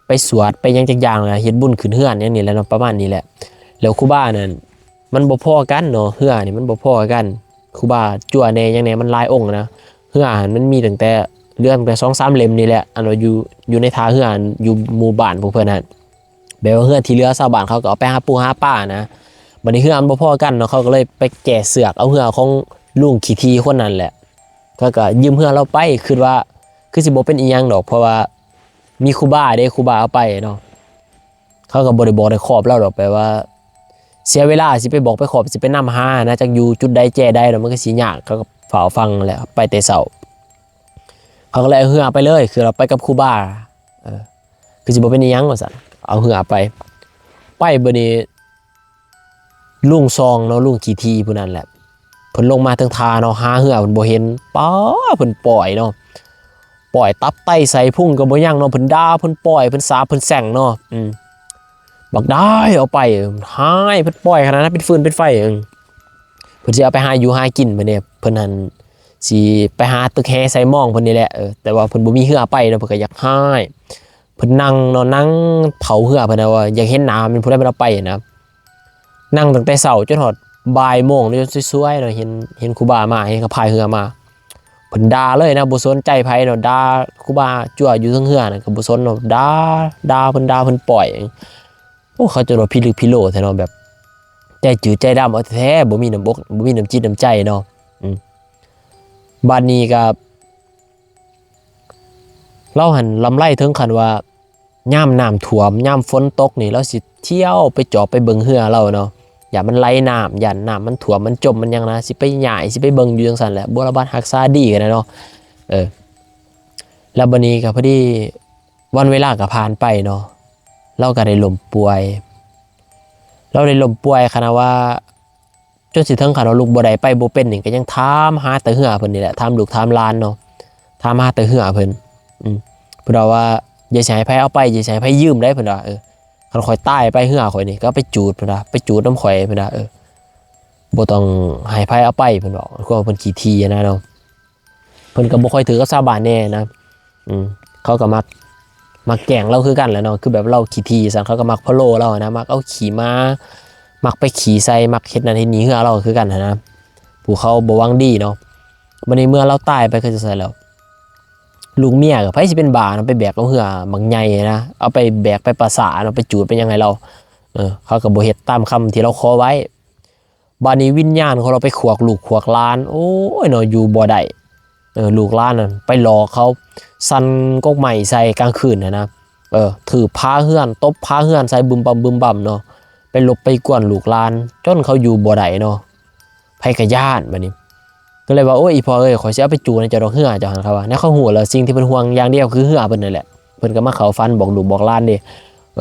ไปสวดไปหยังจักอย่างนะเฮ็ดบุญขึ้นเฮือนอย่างนี้แหละเนาะประมาณนี้แหละแล้วครูบานั่นมันบ่พอกันเนาะเฮือนี่มันบ่พอกันครูบาจั่วแน่ยังแน่มันหลายองค์นะเฮือมันมีตั้งแต่เรื่องแต่ 2-3 เล่มนี่แหละอันว่าอยู่ในท่าเฮืออยู่หมู่บ้านพวกเพิ่นน่ะแบบว่าเฮือที่เหลือชาวบ้านเขาก็เอาไปหาปูหาปลานะบัดนี้เฮือมันบ่พอกันเนาะเขาก็เลยไปแก่เสือกเอาเฮือของลุงขี้ทีคนนั้นแหละก็ยืมเฮือเราไปคือว่าคือสิบ่เป็นอีหยังดอกเพราะว่ามีครูบาเด้ครูบาเอาไปเนาะเขาก็บ่ได้บอกได้ขอบเราดอกแปลว่าเสียเวลาสิไปบอกไปขอบสิไปนำหานะจักอยู่จุดใดแจ้ใดแล้วมันก็สิยากเขาก็เฝ้าฟังแหละไปแต่เช้าเขาก็เลยเอาเฮือไปเลยคือเราไปกับครูบาคือสิบ่เป็นอีหยังว่าซั่นเอาเฮือไปบัดนี้ ลุงซองเนาะลุงขี่ทีผู้นั้นแหละเพิ่นลงมาทางทาเนาะหาเหือเพิ่นบ่เห็นป้าเพิ่นปล่อยเนาะปล่อยตับไตใส่พุ่งก็บ่ยังเนาะเพิ่นด่าเพิ่นปล่อยเพิ่นสาเพิ่นแซงเนาะบักได้เอาไปหายเพิ่นปล่อยขนาดนั้นเป็นฟืนเป็นไฟเพิ่นสิเอาไปหาอยู่หากินบัดนี้เพิ่นหันสิไปหาตึกแฮใส่หม้องเพิ่นนี่แหละแต่ว่าเพิ่นบ่มีเหือไปเนาะเพิ่นก็อยากหายเพิ่นนั่งเนาะนั่งเผาเหือเพิ่นว่าอยากเห็นหน้ามันผู้ใดมันเอาไปนะนั่งตั้งแต่เช้าจนฮอดบ่ายโมงนี่สวยๆเนาะเห็นครูบามาเห็นเขาพายเหือมาเพิ่นด่าเลยนะบ่สนใจไผเนาะด่าครูบาจั่วอยู่เทิงเหือน่ะก็บ่สนเนาะด่าเพิ่นปล่อยโอ้เขาจะว่าพิลึกพิโลแท้เนาะแบบใจจืดใจดำเอาแท้บ่มีน้ำอกบ่มีน้ำจิตน้ำใจเนาะบัดนี้ก็เราหันลำไรถึงขั้นว่าย่ามน้ำท่วมย่ามฝนตกนี่เราสิเที่ยวไปจอบไปเบิ่งเหือเราเนาะอย่ามันไหลน้ำอย่าน้ำมันท่วมมันจมมันยังนะสิไปหย่ายสิไปเบิ่งอยู่จังซั่นแหละบัวระบาดรักษาดีกันนะเนาะแล้วบัดนี้ก็พอดีวันเวลาก็ผ่านไปเนาะเราก็ได้ล้มป่วยเราได้ล้มป่วยขนาดว่าจนสิถึงขั้นว่าลูกบ่ได้ไปบ่เป็นนี่ก็ยังถามหาแต่เหือเพิ่นนี่แหละถามลูกถามหลานเนาะถามหาแต่เหือเพิ่นเพิ่นว่าอย่าใช้ไผเอาไปอย่าใช้ไผยืมได้เพิ่นว่าคันข่อยตายไปเหือข่อยนี่ก็ไปจูดเพิ่นว่าไปจูดน้ำข่อยเพิ่นว่าบ่ต้องให้ไผเอาไปเพิ่นบอกคือว่าเพิ่นขี้ทีนะเนาะเพิ่นก็บ่ค่อยถือกับชาวบ้านแน่นะเขาก็มักแกล้งเราคือกันแหละเนาะคือแบบเราขี้ทีซั่นเขาก็มักพะโล้เรานะมักเอาขี้มามักไปขี่ใส่มักเฮ็ดนั่นเฮ็ดนี้เหือเราคือกันนะผู้เขาบ่หวังดีเนาะบัดนี้เมื่อเราตายไปก็จะใส่แล้วลูกเมียกับไผสิเป็นบ้าเนาะไปแบกเอาเหือบางใหญ่นะเอาไปแบกไปประสาเนาะไปจูดเป็นยังไงเราเขาก็บ่เฮ็ดตามคำที่เราขอไว้บัดนี้วิญญาณของเราไปขวกลูกขวกหลานโอ้ยเนาะอยู่บ่ได้ลูกหลานนั่นไปหลอกเขาสั่นกกใหม่ใส่กลางคืนนะถือพาเฮือนตบพาเฮือนใส่บึมบั่มเนาะไปลบไปกวนลูกหลานจนเขาอยู่บ่ได้เนาะไผก็ย้านบัดนี้ก็เลยว่าโอ้ยอีพ่อขอยสิเอาไปจูในเจ้าดอกเหือเจ้าหันเขาว่าในเขาหัวแล้วสิ่งที่เพิ่นห่วงอย่างเดียวคือเหือเพิ่นนั่นแหละเพิ่นก็มาเข้าฝันบอกลูกบอกหลานเด้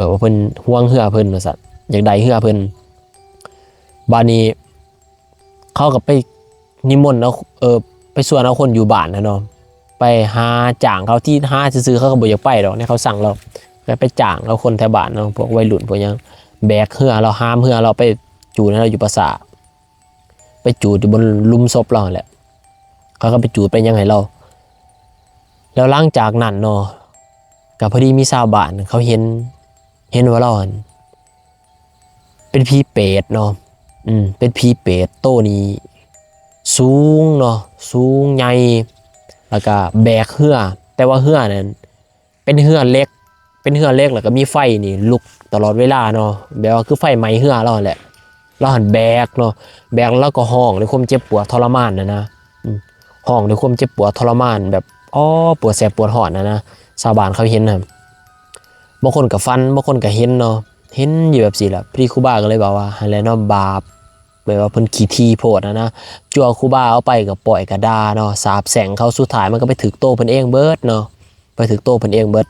ว่าเพิ่นห่วงเหือเพิ่นว่าซั่นอยากได้เหือเพิ่นบัดนี้เขาก็ไปนิมนต์เอาไปชวนเอาคนอยู่บ้านนะเนาะไปหาจ้างเขาที่หาซื้อๆเขาก็บ่อยากไปดอกเนี่ยเขาสั่งเราไปจ้างเอาคนแถวบ้านเนาะพวกวัยรุ่นพวกยังแบกเหือเราห้ามเหือเราไปจูให้เราอยู่ปราสาทไปจูดอยู่บนลุมศพเราแหละเขาก็ไปจูดไปยังไงเราแล้วหลังจากนั้นเนาะกับพอดีมีชาวบ้านเขาเห็นว่าเราเป็นผีเปรตเนาะเป็นผีเปรตโตนี้สูงเนาะสูงใหญ่แล้วก็แบกเหือแต่ว่าเหือนั้นเป็นเหือเล็กแล้วก็มีไฟนี่ลุกตลอดเวลาเนาะแบบว่าคือไฟไหม้เหือเราแหละเราหันแบกเนาะแบกแล้วก็ห้องด้วยความเจ็บปวดทรมานนะห้องด้วยความเจ็บปวดทรมานแบบปวดแสบปวดหอนนะชาวบ้านเขาเห็นนะบางคนกับฟันบางคนกับเห็นเนาะเห็นอยู่แบบสิแหละพี่ครูบาก็เลยบอกว่าให้แล้วเนาะบาปแบบว่าเพิ่นขี้ทีโพดนะจั่วครูบาเอาไปกับปล่อยกระดาเนาะสาบแสงเขาสุดท้ายมันก็ไปถึกโตเพิ่นเองเบิดเนาะไปถึกโตเพิ่นเองเบิด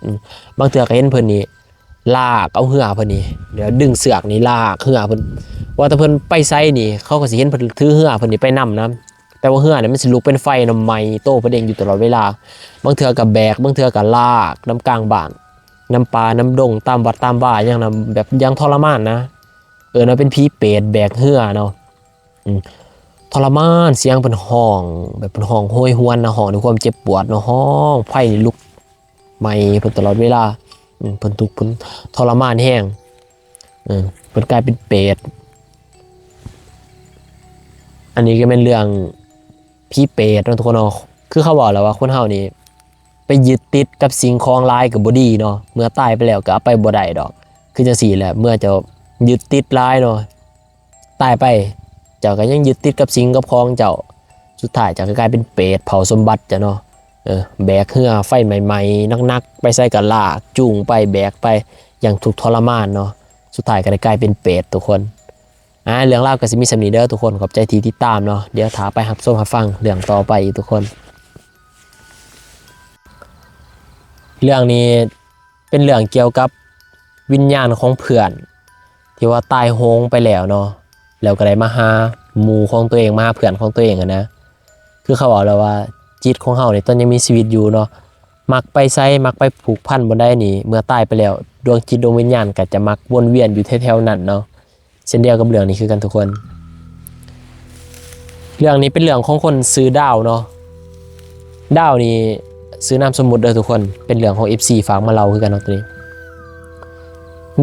บางเทื่อก็เห็นเพิ่นนี่ลากเอาเหือเพิ่นนี่เดี๋ยวดึงเสือกนี่ลากเหือเพิ่นว่าแต่เพิ่นไปไซนี่เขาก็สิเห็นเพิ่นถือเหือเพิ่นนี่ไปนำนะแต่ว่าเหือเนี่ยมันสิลุกเป็นไฟน้ำไหม้โตเพิ่นเองอยู่ตลอดเวลาบางเทื่อก็แบกบางเทื่อก็ลากน้ำกลางบ้านน้ำปลาน้ำดงตามวัดตามบ้านอย่างนั้นแบบยังทรมานนะเนาะเป็นผีเปรตแบกเหือเนาะทรมานเสียงเป็นห้องแบบเป็นห้องโหยหวนนะห้องด้วยความเจ็บปวดเนาะห้องไฟนี่ลุกไหม้เพิ่นตลอดเวลาเพิ่นทุกข์เพิ่นทรมานแห้งเพิ่นกลายเป็นเปรตอันนี้ก็เป็นเรื่องผีเปรตเนาะทุกคนเนาะคือเขาบอกแล้วว่าคนเฮานี่ไปยึดติดกับสิ่งของหลายก็บ่ดีเนาะเมื่อตายไปแล้วก็เอาไปบ่ได้ดอกคือจังซี่แหละเมื่อจะยึดติดหลายเนาะตายไปเจ้าก็ยังยึดติดกับสิ่งกับของเจ้าสุดท้ายเจ้าก็กลายเป็นเปรตเผาสมบัติจ้ะเนาะแบกเหือไฟใหม่ๆนักๆไปใส่กับลากจูงไปแบกไปอย่างทุกข์ทรมานเนาะสุดท้ายก็ได้กลายเป็นเปรตทุกคนเรื่องเล่าก็สิมีสำนีเด้อทุกคนขอบใจที่ติดตามเนาะเดี๋ยวถาไปรับชมรับฟังเรื่องต่อไปทุกคนเรื่องนี้เป็นเรื่องเกี่ยวกับวิญญาณของเพื่อนที่ว่าตายโหงไปแล้วเนาะ แล้วก็ได้มาหาหมู่ของตัวเองมาหาเพื่อนของตัวเองนะคือเขาบอกแล้วว่าจิตของเฮาเนี่ยตอนยังมีชีวิตอยู่เนาะมักไปไสมักไปผูกพันบ่ได้นี่เมื่อตายไปแล้วดวงจิตดวงวิญญาณก็จะมักวนเวียนอยู่แถวๆนั้นเนาะเช่นเดียวกับเรื่องนี้คือกันทุกคนเรื่องนี้เป็นเรื่องของคนซื้อดาวเนาะดาวนี่ซื้อนามสมมุติเด้อทุกคนเป็นเรื่องของ FC ฝากมาเล่าคือกันเนาะตัวนี้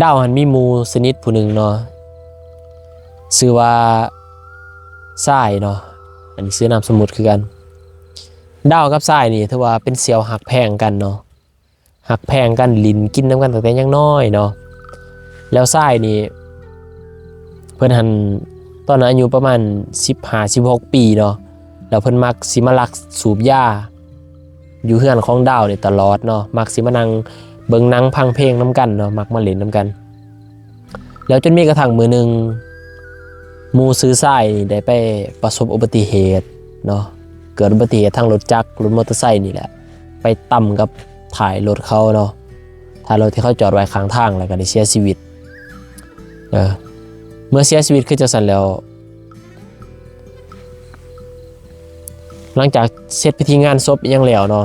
ดาวหันมีหมู่สนิทผู้หนึงเนาะชื่อว่าทรายเนาะอันนี้ซื้อนามสมมุติคือกันดาวกับทรายนี่ถือว่าเป็นเสี่ยวหักแพงกันเนาะหักแพงกันลิ้นกินน้ำกันตั้งแต่ยังน้อยเนาะแล้วทรายนี่เพิ่นหันตอนนั้นอายุประมาณ15-16 ปีเนาะแล้วเพิ่นมักสิมาลักสูบยาอยู่เฮือนของดาวนี่ตลอดเนาะมักสิมานั่งเบิ่งหนังพังเพลงน้ำกันเนาะมักมาเล่นน้ำกันแล้วจนมีกระทั่งมื้อนึงหมู่ซื้อทรายได้ไปประสบอุบัติเหตุเนาะเกิดอุบัติเหตุทางรถจักรรถมอเตอร์ไซค์นี่แหละไปต่ำกับถ่ายรถเขาเนาะถ่ายรถที่เขาจอดไว้ข้างทางแล้วก็ได้เสียชีวิตเมื่อเสียชีวิตคือจังซั่นแล้วหลังจากเสร็จพิธีงานศพยังแล้วเนาะ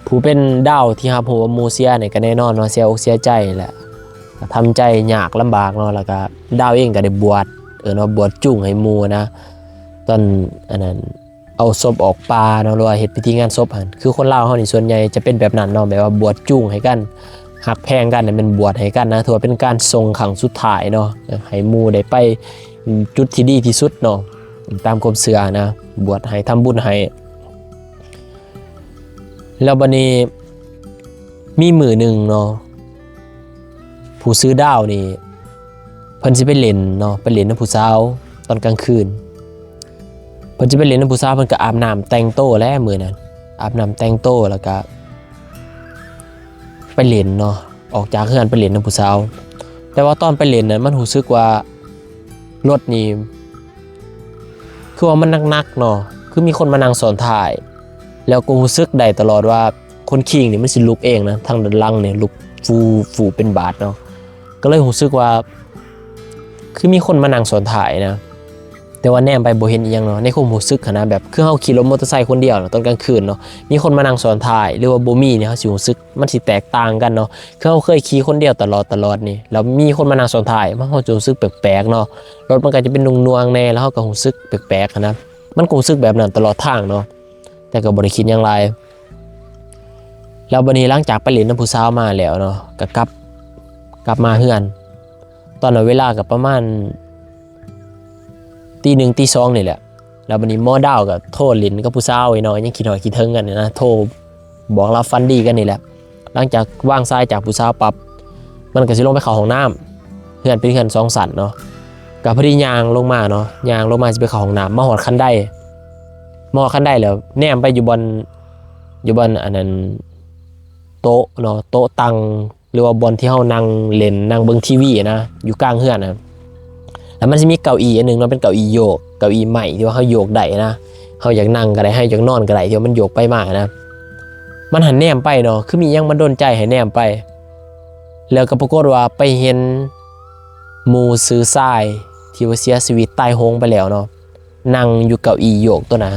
ผู้เป็นดาวที่รับรู้ว่าหมู่เสียเนี่ยก็แน่นอนเนาะเสียอกเสียใจแหละทำใจยากลำบากเนาะแล้วก็ดาวเองก็ได้บวชเนาะบวชจุ่งให้หมู่นะตอนอันนั้นเอาศพออกป่าเนาะหรือว่าเฮ็ดพิธีงานศพหั่นคือคนลาวเฮานี่ส่วนใหญ่จะเป็นแบบนั้นเนาะแบบว่าบวชจุ่งให้กันหักแพงกันเนี่ยมันบวชให้กันนะถือว่าเป็นการทรงขังสุดท้ายเนาะให้หมู่ได้ไปจุดที่ดีที่สุดเนาะตามความเชื่อนะบวชให้ทำบุญให้แล้วบัดนี้มีมื้อนึงเนาะผู้ซื้อดาวนี่เพิ่นสิไปเล่นเนาะไปเล่นกับผู้สาวตอนกลางคืนเพิ่นสิไปเล่นกับผู้สาวเพิ่นก็อาบน้ำแต่งโตแล้วมื้อนั้นอาบน้ำแต่งโตแล้วก็ไปเล่นเนาะออกจากเรือนไปเล่นกับผู้สาวแต่ว่าตอนไปเล่นนั้นมันรู้สึกว่ารถนี่คือว่ามันหนักๆเนาะคือมีคนมานั่งซ้อนท้ายแล้วก็รู้สึกได้ตลอดว่าคนขี่นี่มันสิลุกเองนะทางด้านหลังเนี่ยลุกฟูเป็นบาดเนาะก็เลยรู้สึกว่าคือมีคนมานั่งซ้อนท้ายนะแต่ว่าแนมไปบ่เห็นอีหยังเนาะในความรู้สึกนะแบบคือเฮาขี่รถมอเตอร์ไซค์คนเดียวเนาะตอนกลางคืนเนาะมีคนมานั่งซ้อนท้ายหรือว่าบ่มีเนี่ยเฮาสิรู้สึกมันสิแตกต่างกันเนาะคือเฮาเคยขี่คนเดียวตลอดนี่แล้วมีคนมานั่งซ้อนท้ายมันเฮาจะรู้สึกแปลกๆเนาะรถมันก็จะเป็นนวงๆแน่แล้วเฮาก็รู้สึกแปลกๆนะมันก็รู้สึกแบบนั้นตลอดทางเนาะแต่ก็บ่ได้คิดหยังไรแล้วบัดนี้หลังจากไปเล่นน้ำผู้สาวมาแล้วเนาะก็กลับมาเฮือนตอนนั้นเวลาก็ประมาณตีหนึ่งตีสองนี่แหละแล้วบัดนี้หมอดาวก็โทรเล่นกับผู้สาวไอ้น้อยยังคิดฮอดคิดถึงกันนะโทรบอกรับฟันดีกันนี่แหละหลังจากวางสายจากผู้สาวปั๊บมันก็สิลงไปเข้าห้องน้ำเฮือนเป็นเฮือน2 ชั้นเนาะก็พอดีย่างลงมาเนาะย่างลงมาสิไปเข้าห้องน้ำมาฮอดคันไดแล้วแนมไปอยู่บนอันนั้นโต๊ะเนาะโต๊ะตั้งหรือว่าบนที่เฮานั่งเล่นนั่งเบิ่งทีวีนะอยู่กลางเฮือนนะแล้วมันสิมีเก้าอี้อันนึงเนาะเป็นเก้าอี้โยกเก้าอี้ใหม่ที่ว่าเฮาโยกได้นะเฮาอยากนั่งก็ได้ให้อยากนอนก็ได้ที่ว่ามันโยกไปมานะมันหันแนมไปเนาะคือมีหยังมันโดนใจให้แนมไปแล้วก็ปรากฏว่าไปเห็นหมู่ซื้อทรายที่ว่าเสียชีวิตตายโหงไปแล้วเนาะนั่งอยู่เก้าอี้โยกตัวนะ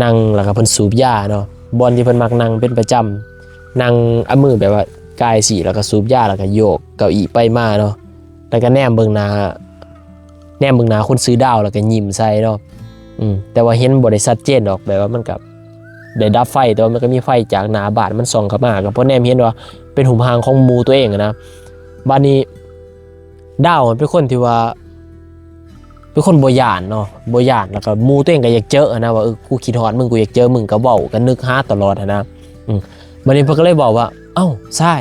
นั่งแล้วก็เพิ่นสูบยาเนาะบอลที่เพิ่นมักนั่งเป็นประจำนั่งเอามือแบบว่ากายสีแล้วก็สูบยาแล้วก็โยกเก้าอี้ไปมาเนาะแล้วก็แนมเบิ่งหน้าคนซื้อดาวแล้วก็ยิ้มใส่เนาะแต่ว่าเห็นบ่ได้ชัดเจนดอกแบบว่ามันก็ได้ดับไฟแต่ว่ามันก็มีไฟจากหน้าบ้านมันส่องเข้ามาก็เพราะแนมเห็นว่าเป็นหุมพางของหมู่ตัวเองนะบัดนี้ดาวมันเป็นคนที่ว่าเป็นคนบ่ย่านเนาะบ่ย่านแล้วก็หมู่ตัวเองก็อยากเจอนะว่ากูคิดฮอดมึงกูอยากเจอมึงก็เว้าก็นึกหาตลอดนะบัดนี้เพิ่นก็เลยบอกว่าเอ้าใช่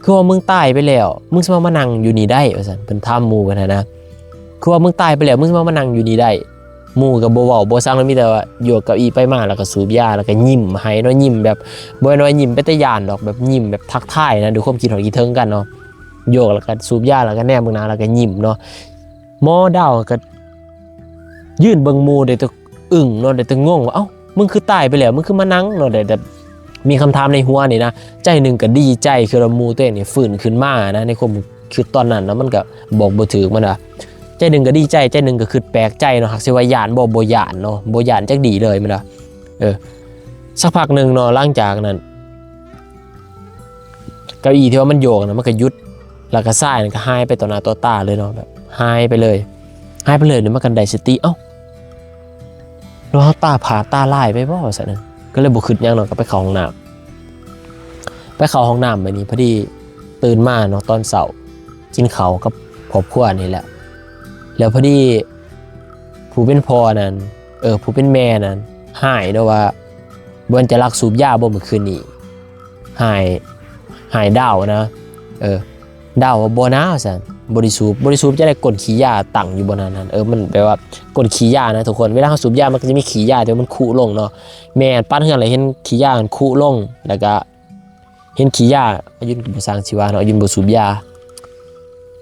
คือว่ามึงตายไปแล้วมึงสิมานั่งอยู่นี่ได้ว่าซั่นเพิ่นถามหมู่กันนะคือว่ามึงตายไปแล้วมึงสิมานั่งอยู่นี่ได้หมู่ก็บ่เว้าบ่ซังแล้วมีแต่ว่าโยกเก้าอี้ไปมาแล้วก็สูบยาแล้วก็ยิ้มให้เนาะยิ้มแบบบ่น้อยยิ้มเป็นตาย่านดอกแบบยิ้มแบบทักทายนะดูความคิดฮอดคิดถึงกันเนาะโยกแล้วก็สูบยาแล้วก็แนมเบิ่งหน้าแล้วก็ยิ้มเนาะหมอดาวก็ยืนเบิ่งหมู่ได้แต่อึ้งเนาะได้แต่งงว่าเอ้ามึงคือตายไปแล้วมึงคือมานั่งเนาะได้แต่มีคำถามในหัวนี่นะใจหนึ่งก็ดีใจคือหมู่ตัวเองนี่ฟื้นขึ้นมานะในความ คือตอนนั้นนะมันก็บอกบ่ถูกมันใจหนึ่งก็ดีใจใจหนึ่งก็คือแปลกใจเนาะหากสิว่าย่านบ่ย่านเนาะบ่ย่านจักดีเลยมันสักพักหนึ่งเนาะหลังจากนั้นเก้าอี้ที่ว่ามันโยกนะมันก็หยุดแล้วก็ซ้ายก็หายไปต่อหน้าต่อตาเลยเนาะแบบหายไปเลยเนี่ยมันกันได้สติเอ้าเราตาผาตาลายไปบ่ซะนั่นก็เลยบ่คิดหยังเนาะก็ไปเข้าห้องน้ำไปนี้พอดีตื่นมาเนาะตอนเช้ากินข้าวกับครอบครัวนี่แหละแล้วพอดีผู้เป็นพ่อนั่นผู้เป็นแม่นั่นหายเนาะว่าบ่จะลักสูบยาบ่เมื่อคืนนี้หายดาวนะดาวบ่นะซั่นบริสูบจะได้กดขี้ยาตั้งอยู่บนนั้นมันแปลว่ากดขี้ยานะทุกคนเวลาเขาสูบยามันก็จะมีขี้ยาแต่มันคุลงเนาะแม่ปั้นเฮือนเลยเห็นขี้ยามันคุลงแล้วก็เห็นขี้ยาอายุบ่สร้างชีวะเนาะอายุบ่สูบยา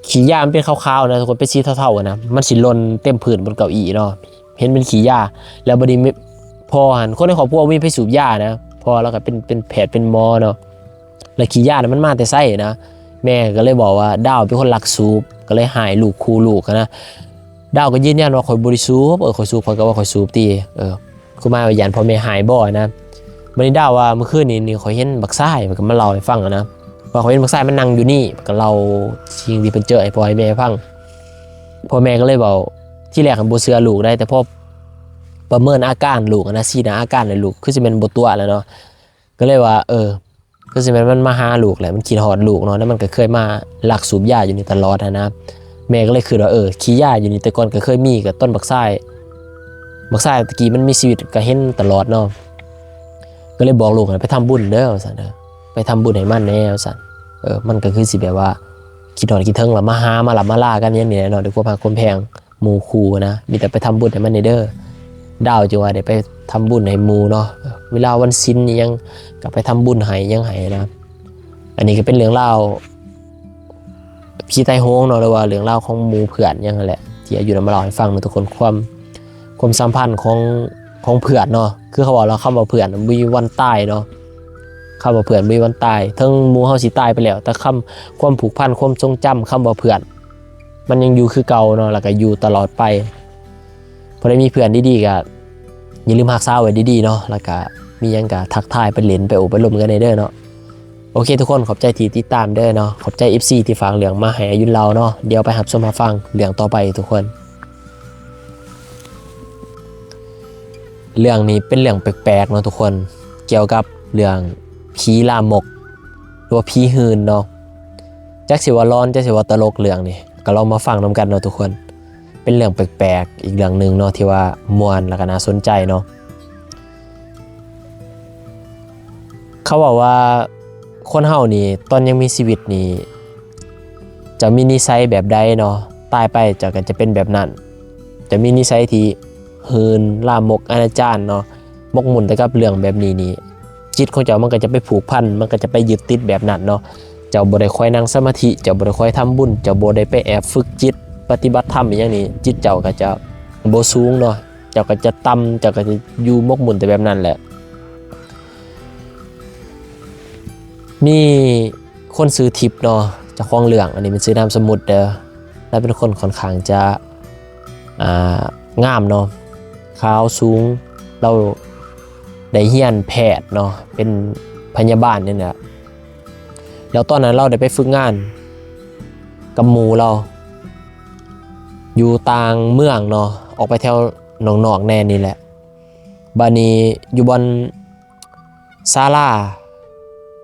ขี้ยามันเป็นขาวๆนะทุกคนเป็นสีเทาๆนะมันสิหล่นเต็มพื้นบนเก้าอี้เนาะเห็นเป็นขี้ยาแล้วบัดนี้พอหันคนในครอบครัวมีไปสูบยานะพอแล้วก็เป็นแพทย์เป็นหมอเนาะแล้วขี้ยามันมาแต่ไส้นะแม่ก็เลยบอกว่าดาวเป็นคนลักสูบก็เลยหายลูกนะดาวก็ยืนยันว่าข่อยบริสูบข่อยสูบข่อยก็ว่าข่อยสูบตีคือมายันพอแม่หายบ่นะบัดนี้ดาวว่าเมื่อคืนนี้ข่อยเห็นบักซ้ายมันก็มาเล่าให้ฟังนะว่าข่อยเห็นบักซ้ายมันนั่งอยู่นี่ก็เล่าสิ่งที่เพิ่นเจอให้พ่อให้แม่ฟังพ่อแม่ก็เลยบอกที่แรกบ่เชื่อลูกได้แต่พอประเมินอาการลูกนะสีหน้าอาการเลยลูกคือสิเป็นบ่ตัวแล้วเนาะก็เลยว่าก็สิมันมาหาลูกแหละมันคิดฮอดลูกเนาะแล้วมันก็เคยมาลักสูบยาอยู่นี่ตลอดนะแม่ก็เลยคือว่าขี้ยาอยู่นี่แต่ก่อนก็เคยมีกับต้นบักซ้ายตะกี้มันมีชีวิตก็เห็นตลอดเนาะก็เลยบอกลูกไปทำบุญเด้อซั่นไปทำบุญให้มันแน่ซั่นมันก็คือสิแบบว่าคิดฮอดคิดถึงแล้วมาหามาหลับมาลากันอย่างนี้เนาะด้วยความรักความแพงหมู่คู่นะมีแต่ไปทำบุญให้มันเด้อดาวจังว่าได้ไปทำบุญให้หมู่เนาะเวลาวันศีลยังก็ไปทำบุญให้ยังให้นะอันนี้ก็เป็นเรื่องเล่าพี่ไต้โฮงเนาะหรือว่าเรื่องเล่าของหมู่เพื่อนยังแหละที่อยู่นำมาเล่าให้ฟังทุกคนความสัมพันธ์ของเพื่อนเนาะคือเขาบอกเราคำว่าเพื่อนมีวันตายเนาะคำว่าเพื่อนมีวันตายทั้งหมู่เฮาสิตายไปแล้วแต่ความผูกพันความทรงจำคำว่าเพื่อนมันยังอยู่คือเก่าเนาะแล้วก็อยู่ตลอดไปพอได้มีเพื่อนดีๆก็อย่าลืมรักษาไว้ดีๆเนาะแล้วก็มียังก็ทักทายไปเล่นไปโอบไปลมกันในเด้อเนาะโอเคทุกคนขอบใจที่ติดตามเด้อเนาะขอบใจ FC ที่ฝากเรื่องมาให้อายุเราเนาะเดี๋ยวไปรับชมรับฟังเรื่องต่อไปทุกคนเรื่องนี้เป็นเรื่องแปลกๆเนาะทุกคนเกี่ยวกับเรื่องผีลามกหรือว่าผีหื่นเนาะจักสิว่าร้อนจักสิว่าตลกเรื่องนี้ก็ลองมาฟังนำกันเนาะทุกคนเป็นเรื่องแปลกๆอีกเรื่องนึงเนาะที่ว่ามวลและก็น่าสนใจเนาะเขาบอกว่าคนเฮานี่ตอนยังมีชีวิตนี่จะมีนิสัยแบบใดเนาะตายไปจะเป็นแบบนั้นจะมีนิสัยที่หื่นลามกอนาจารเนาะมกมุ่นแต่กับเรื่องแบบนี้นี่จิตของเจ้ามันก็จะไปผูกพันมันก็จะไปยึดติดแบบนั้นเนาะเจ้าบ่ได้ค่อยนั่งสมาธิเจ้าบ่ได้ค่อยทำบุญเจ้าบ่ได้ไปแอบฝึกจิตปฏิบัติธรรมอย่างนี้จิตเจ้าก็จะบ่สูงเนาะเจ้าก็จะต่ำเจ้าก็จะอยู่มกมุ่นแต่แบบนั้นแหละมีคนซื้อทิปเนาะจากคลองเหลืองอันนี้เป็นซื้อนามสมุดเด้อและเป็นคนค่อนข้างจะงามเนาะขาวสูงเราได้เรียนแพทย์เนาะเป็นพยาบาลนี่แหละแล้วตอนนั้นเราได้ไปฝึกงานกับหมู่เราอยู่ต่างเมืองเนาะออกไปแถวหนองๆแน่นี่แหละบานี้อยู่บนศาลา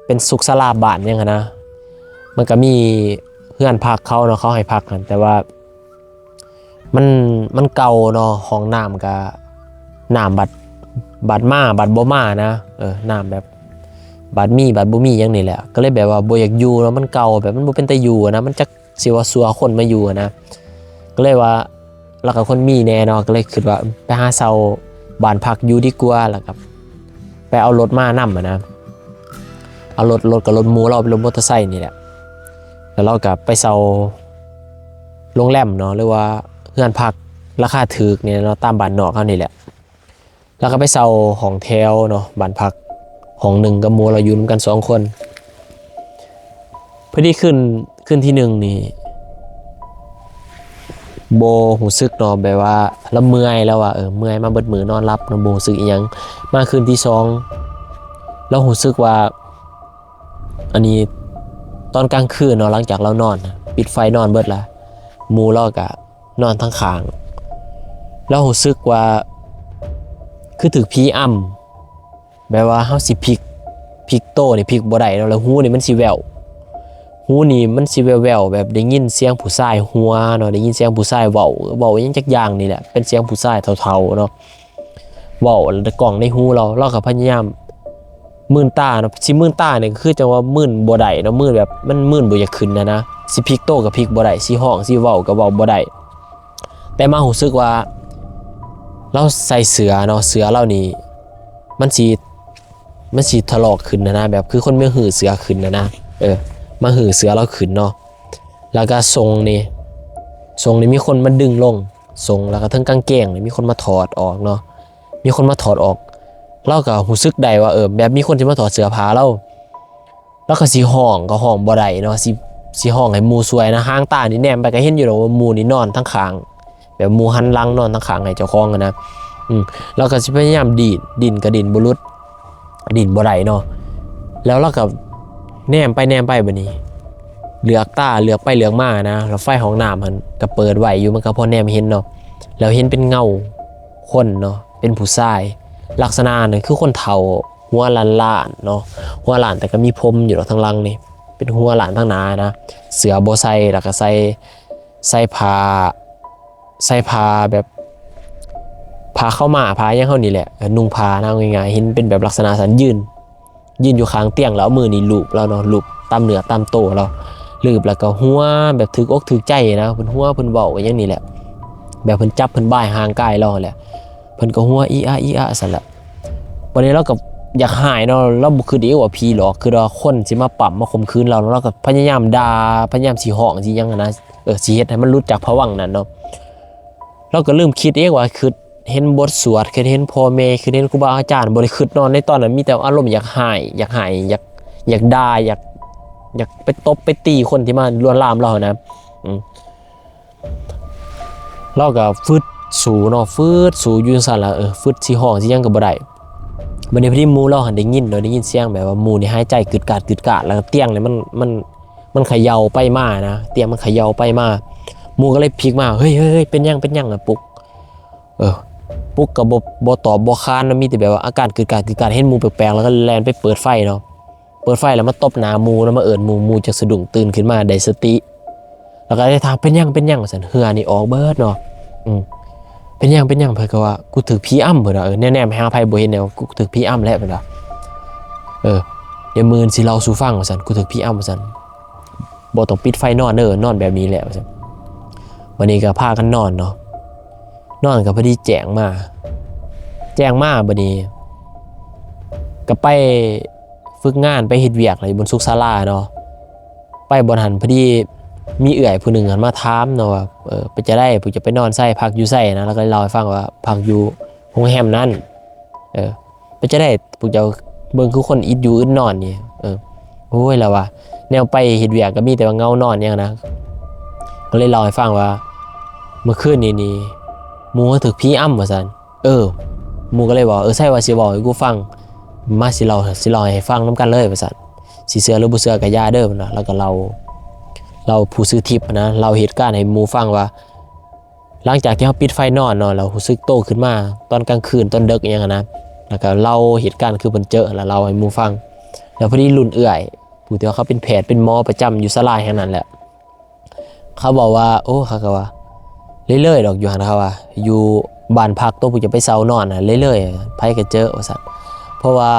เป็นสุขศาลาบ้านยังนะมันก็มีเพื่อนพักเขาเนาะเขาให้พักกันแต่ว่ามันเก่าเนาะห้องน้ำก็น้ำบัดมาบัดบ่มานะน้ำแบบบัดมีบัดบ่มีอย่างนี้แหละก็เลยแบบว่าบ่อยากอยู่แล้วมันเก่าแบบมันบ่เป็นตาอยู่นะมันจักสิว่าซัวคนมาอยู่นะก็เลยว่าแล้วก็คนมีแน่เนาะก็เลยคิดว่าไปหาเช่าบ้านพักอยู่ดีกว่าแล้วก็ไปเอารถมานำนะเอารถกับรถหมู่เราเป็นรถมอเตอร์ไซค์นี่แหละแล้วเราก็ไปเช่าโรงแรมเนาะหรือว่าเรือนพักราคาถูกเนี่ยเนาะตามบ้านนอกเฮานี่แหละแล้วก็ไปเช่าห้องแถวเนาะบ้านพักห้องนึงกับหมู่เราอยู่นำกัน2คนพอดี ขึ้นที่หนึ่งนี่โบหูซึกเนาะแบบว่าละเมื่อยแล้วว่าเมื่อยมาเบิดมือนอนรับเนาะโบรู้สึกอีหยังมาคืนที่สองเราหูซึกว่าอันนี้ตอนกลางคืนเนาะหลังจากเรานอนปิดไฟนอนเบิดละหมู่เราก็นอนทั้งข้างเราหูซึกว่าคือถึกผีอำแบบว่าเฮาสิพลิกโตนี่พลิกบ่ได้เนาะแล้วหูนี่มันสิแววหูนี่มันสิแว่วๆแบบได้ยินเสียงผู้ชายหัวเนาะได้ยินเสียงผู้ชายเว้าหยังจักอย่างนี่แหละเป็นเสียงผู้ชายเฒ่าๆเนาะเว้าแล้วกล้องในหูเราก็พยายามมื่นตาเนาะสิมื่นตาเนี่ยคือจังว่ามื่นบ่ได้เนาะมื่นแบบมันมื่นบ่อยากขึ้นนะสิพลิกโตก็พลิกบ่ได้สิห้องสิเว้าก็เว้าบ่ได้แต่มารู้สึกว่าเราใส่เสื้อเนาะเสื้อเรานี่มันสิถลอกขึ้นนะแบบคือคนไม่หื้อเสื้อขึ้นนะมาหื้อเสื้อเราขึ้นเนาะแล้วก็ทรงนี่มีคนมาดึงลงทรงแล้วก็ทั้งกางเกงนี่มีคนมาถอดออกเนาะมีคนมาถอดออกเราก็รู้สึกได้ว่าแบบมีคนที่มาถอดเสื้อผ้าเราแล้วก็สิห้องบ่ได้เนาะสิห้องให้หมู่สวยนะห้างตานี่แนมไปก็เห็นอยู่แล้วว่าหมู่นี่นอนทั้งข้างแบบหมู่หันหลังนอนทั้งข้างให้เจ้าของนะเราก็สิพยายามดินก็ดินบ่หลุดดินบ่ได้เนาะแล้วเราก็แนมไปบัดนี้เหลือกตาเหลือกไปเหลือกมานะแล้วไฟห้องน้ำมันก็เปิดไว้อยู่มันก็พอแนมเห็นเนาะแล้วเห็นเป็นเงาคนเนาะเป็นผู้ชายลักษณะเนี่ยคือคนเฒ่าหัวล้านๆเนาะหัวล้านแต่ก็มีผมอยู่ทางหลังนี่เป็นหัวล้านทางหน้านะเสื้อบ่ใส่แล้วก็ใส่ผ้าแบบผ้าเข้ามาผ้ายังเข้านี่แหละนุ่งผ้านะง่ายๆเห็นเป็นแบบลักษณะสันยืนอยู่ข้างเตียงแล้วมือนี่ลูบแล้วเนาะลูบตามเหนือตามโตเราลืบแล้วก็หัวแบบถึกอกถึกใจนะเพิ่นหัวเพิ่นเว้าอย่างนี้แหละแบบเพิ่นจับเพิ่นบ่ายห่างกายเราแหละเพิ่นก็หัวอีอะสั่นละวันนี้เราก็อยากหายเนาะเราบ่คือเดียวว่าผีหรอกคือว่าคนสิมาปั๊มมาข่มขืนเราแล้วเราก็พยายามด่าพยายามสิฮ้องสิหยังนะสิเฮ็ดให้มันหลุดจากภวังค์นั้นเนาะเราก็ลืมคิดเองว่าคือเห็นบทสวดคือเห็นพ่อแม่คือเห็นครูบาอาจารย์บ่ได้คิดนอนในตอนนั้นมีแต่อารมณ์อยากหายอยากด่าอยากไปตบไปตีคนที่มาลวนลามเรานะเราก็ฟึดสูเนาะฟึดสูอยู่ซั่นล่ะฟึดสิห้องสิหยังก็บ่ได้บัดนี้พอดีหมู่เราหันได้ยินเนาะได้ยินเสียงแบบว่าหมู่นี่หายใจกึดกาดแล้วก็เตียงเนี่ยมันเขย่าไปมานะเตียงมันเขย่าไปมาหมู่ก็เลยพลิกมาเฮ้ยเป็นหยังน่ะปุ๊กก็บ่ตอบบ่ค้านมีแต่แบบว่าอาการกึดกาดเห็นหมู่แปลกๆแล้วก็แล่นไปเปิดไฟเนาะเปิดไฟแล้วมาตบหน้าหมู่แล้วมาเอิ้นหมู่จะสะดุ้งตื่นขึ้นมาได้สติแล้วก็ได้ถามเป็นหยังซั่นเหือนี่ออกเบิดเนาะเป็นหยังเพิ่นก็ว่ากูถูกผีอ้ำเพิ่นว่าแน่ๆหาไผบ่เห็นแนวกูถูกผีอ้ำแล้วเพิ่นว่าเดี๋ยวมื้อสิเล่าสู่ฟังว่าซั่นกูถูกผีอ้ำว่าซั่นบ่ต้องปิดไฟนอนนอนแบบนี้แหละว่าซั่นวันนี้ก็พากันนอนเนาะนอนก็พอดีแจ้งมาบัดนี้ก็ไปฝึกงานไปเฮ็ดเวียกอะไรบนสุขศาลาเนาะไปบ่ทันพอดีมีเอื้อยผู้หนึ่งหันมาถามเนาะว่าไปจะได้ผู้จะไปนอนไส้พักอยู่ไส้นะแล้วก็เล่าให้ฟังว่าพักอยู่โรงแรมนั้นไปจะได้ผู้จะเบิ่งคือคนอิดอยู่อึดนอนนี่โอ้ยแล้วว่าแนวไปเฮ็ดเวียกก็มีแต่ว่าเงานอนอย่างนะก็เลยเล่าให้ฟังว่าเมื่อคืนนี่หมู่ถูกผีอ้ำว่าซั่นหมู่ก็เลยบอกใช่ว่าสิบอกให้กูฟังมาสิเล่าให้ฟังนํกันเลยว่าซั่นสิเชื่อหรือบ่เชื่อก็อย่าเด้อนะแล้วก็เราผู้ซื้อทิปนะเราเหตุการณ์ให้หมู่ฟังว่าหลังจากที่เราปิดไฟนอนเนาะเรารู้สึกโตขึ้นมาตอนกลางคืนตอนดึกอย่างนั้นนะแล้วก็เล่าเหตุการณ์คือเพิ่นเจอแล้วเราให้หมู่ฟังแล้วพอดีรุ่นเอื้อยผู้ที่ว่าเขาเป็นแพทย์เป็นหมอประจำอยู่ศาลาแห่งนั้นแหละเขาบอกว่าเขาก็ว่าเรื่อยๆดอกอยู่หั่นเขาว่าอยู่บ้านพักตัวผู้จะไปเซานอนน่ะเรื่อยๆไผก็เจอว่าซั่นเพราะว่า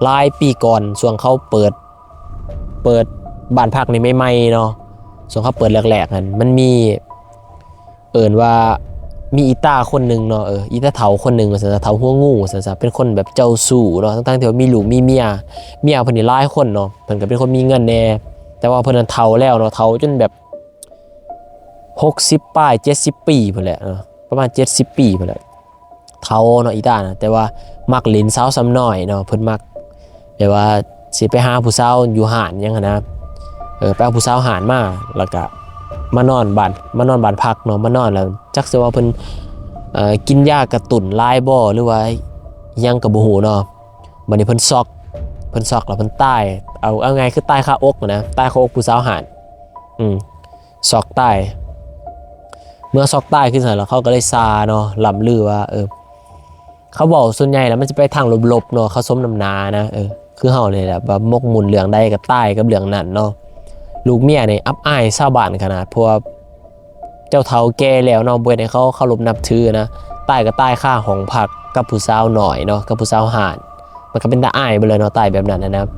หลายปีก่อนช่วงเขาเปิดบ้านพักนี่ใหม่ๆเนาะส่วนเขาเปิดแรกๆนั่นมันมีว่ามีอีตาคนนึงเนาะอีตาเฒ่าคนนึงซั่นเฒ่าหัวงูซั่นเป็นคนแบบเจ้าสู้เนาะทั้งๆที่ว่ามีลูกมีเมียเพิ่นนี่หลายคนเนาะเพิ่นก็เป็นคนมีเงินแน่แต่ว่าเพิ่นนั้นเฒ่าแล้วเนาะเฒ่าจนแบบ60ปลาย70ปีพุ่นแหละประมาณ70ปีพุ่นแหละเฒ่าเนาะอีตานะแต่ว่ามักเล่นสาวซ้ำน้อยเนาะเพิ่นมักแบบว่าสิไปหาผู้สาวอยู่ห้านหยังนะ ไปเอาผู้สาวหารมาแล้วก็มานอนบ้านพักเนาะมานอนแล้วจักสิว่าเพิ่นกินยากระตุ้นลายบ่หรือว่ายังก็บ่ฮู้เนาะบัดนี้เพิ่นซอกแล้วเพิ่นตายเอาไงคือตายคาอกนะตายคาอกผู้สาวหารซอกตายเมื่อซอกตายขึ้นแล้วเขาก็เลยซาเนาะล่ำลือว่าเขาบอกส่วนใหญ่แล้วมันจะไปทางลบๆเนาะเขาสมน้ำหน้านะคือเฮานี่แหละแบบมกมุ่นเรื่องใดก็ตายกับเรื่องนั้นเนาะลูกเมียนี่อับอายชาวบ้านขนาดเพราะว่าเจ้าเฒ่าแก่แล้วเนาะบ่ได้เขาเคารพนับถือนะตายก็ตายค่าห้องพักกับผู้สาวหน่อยเนาะกับผู้สาวหานมันก็เป็นตาอายไปเลยเนาะตายแบบนั้นนะครับ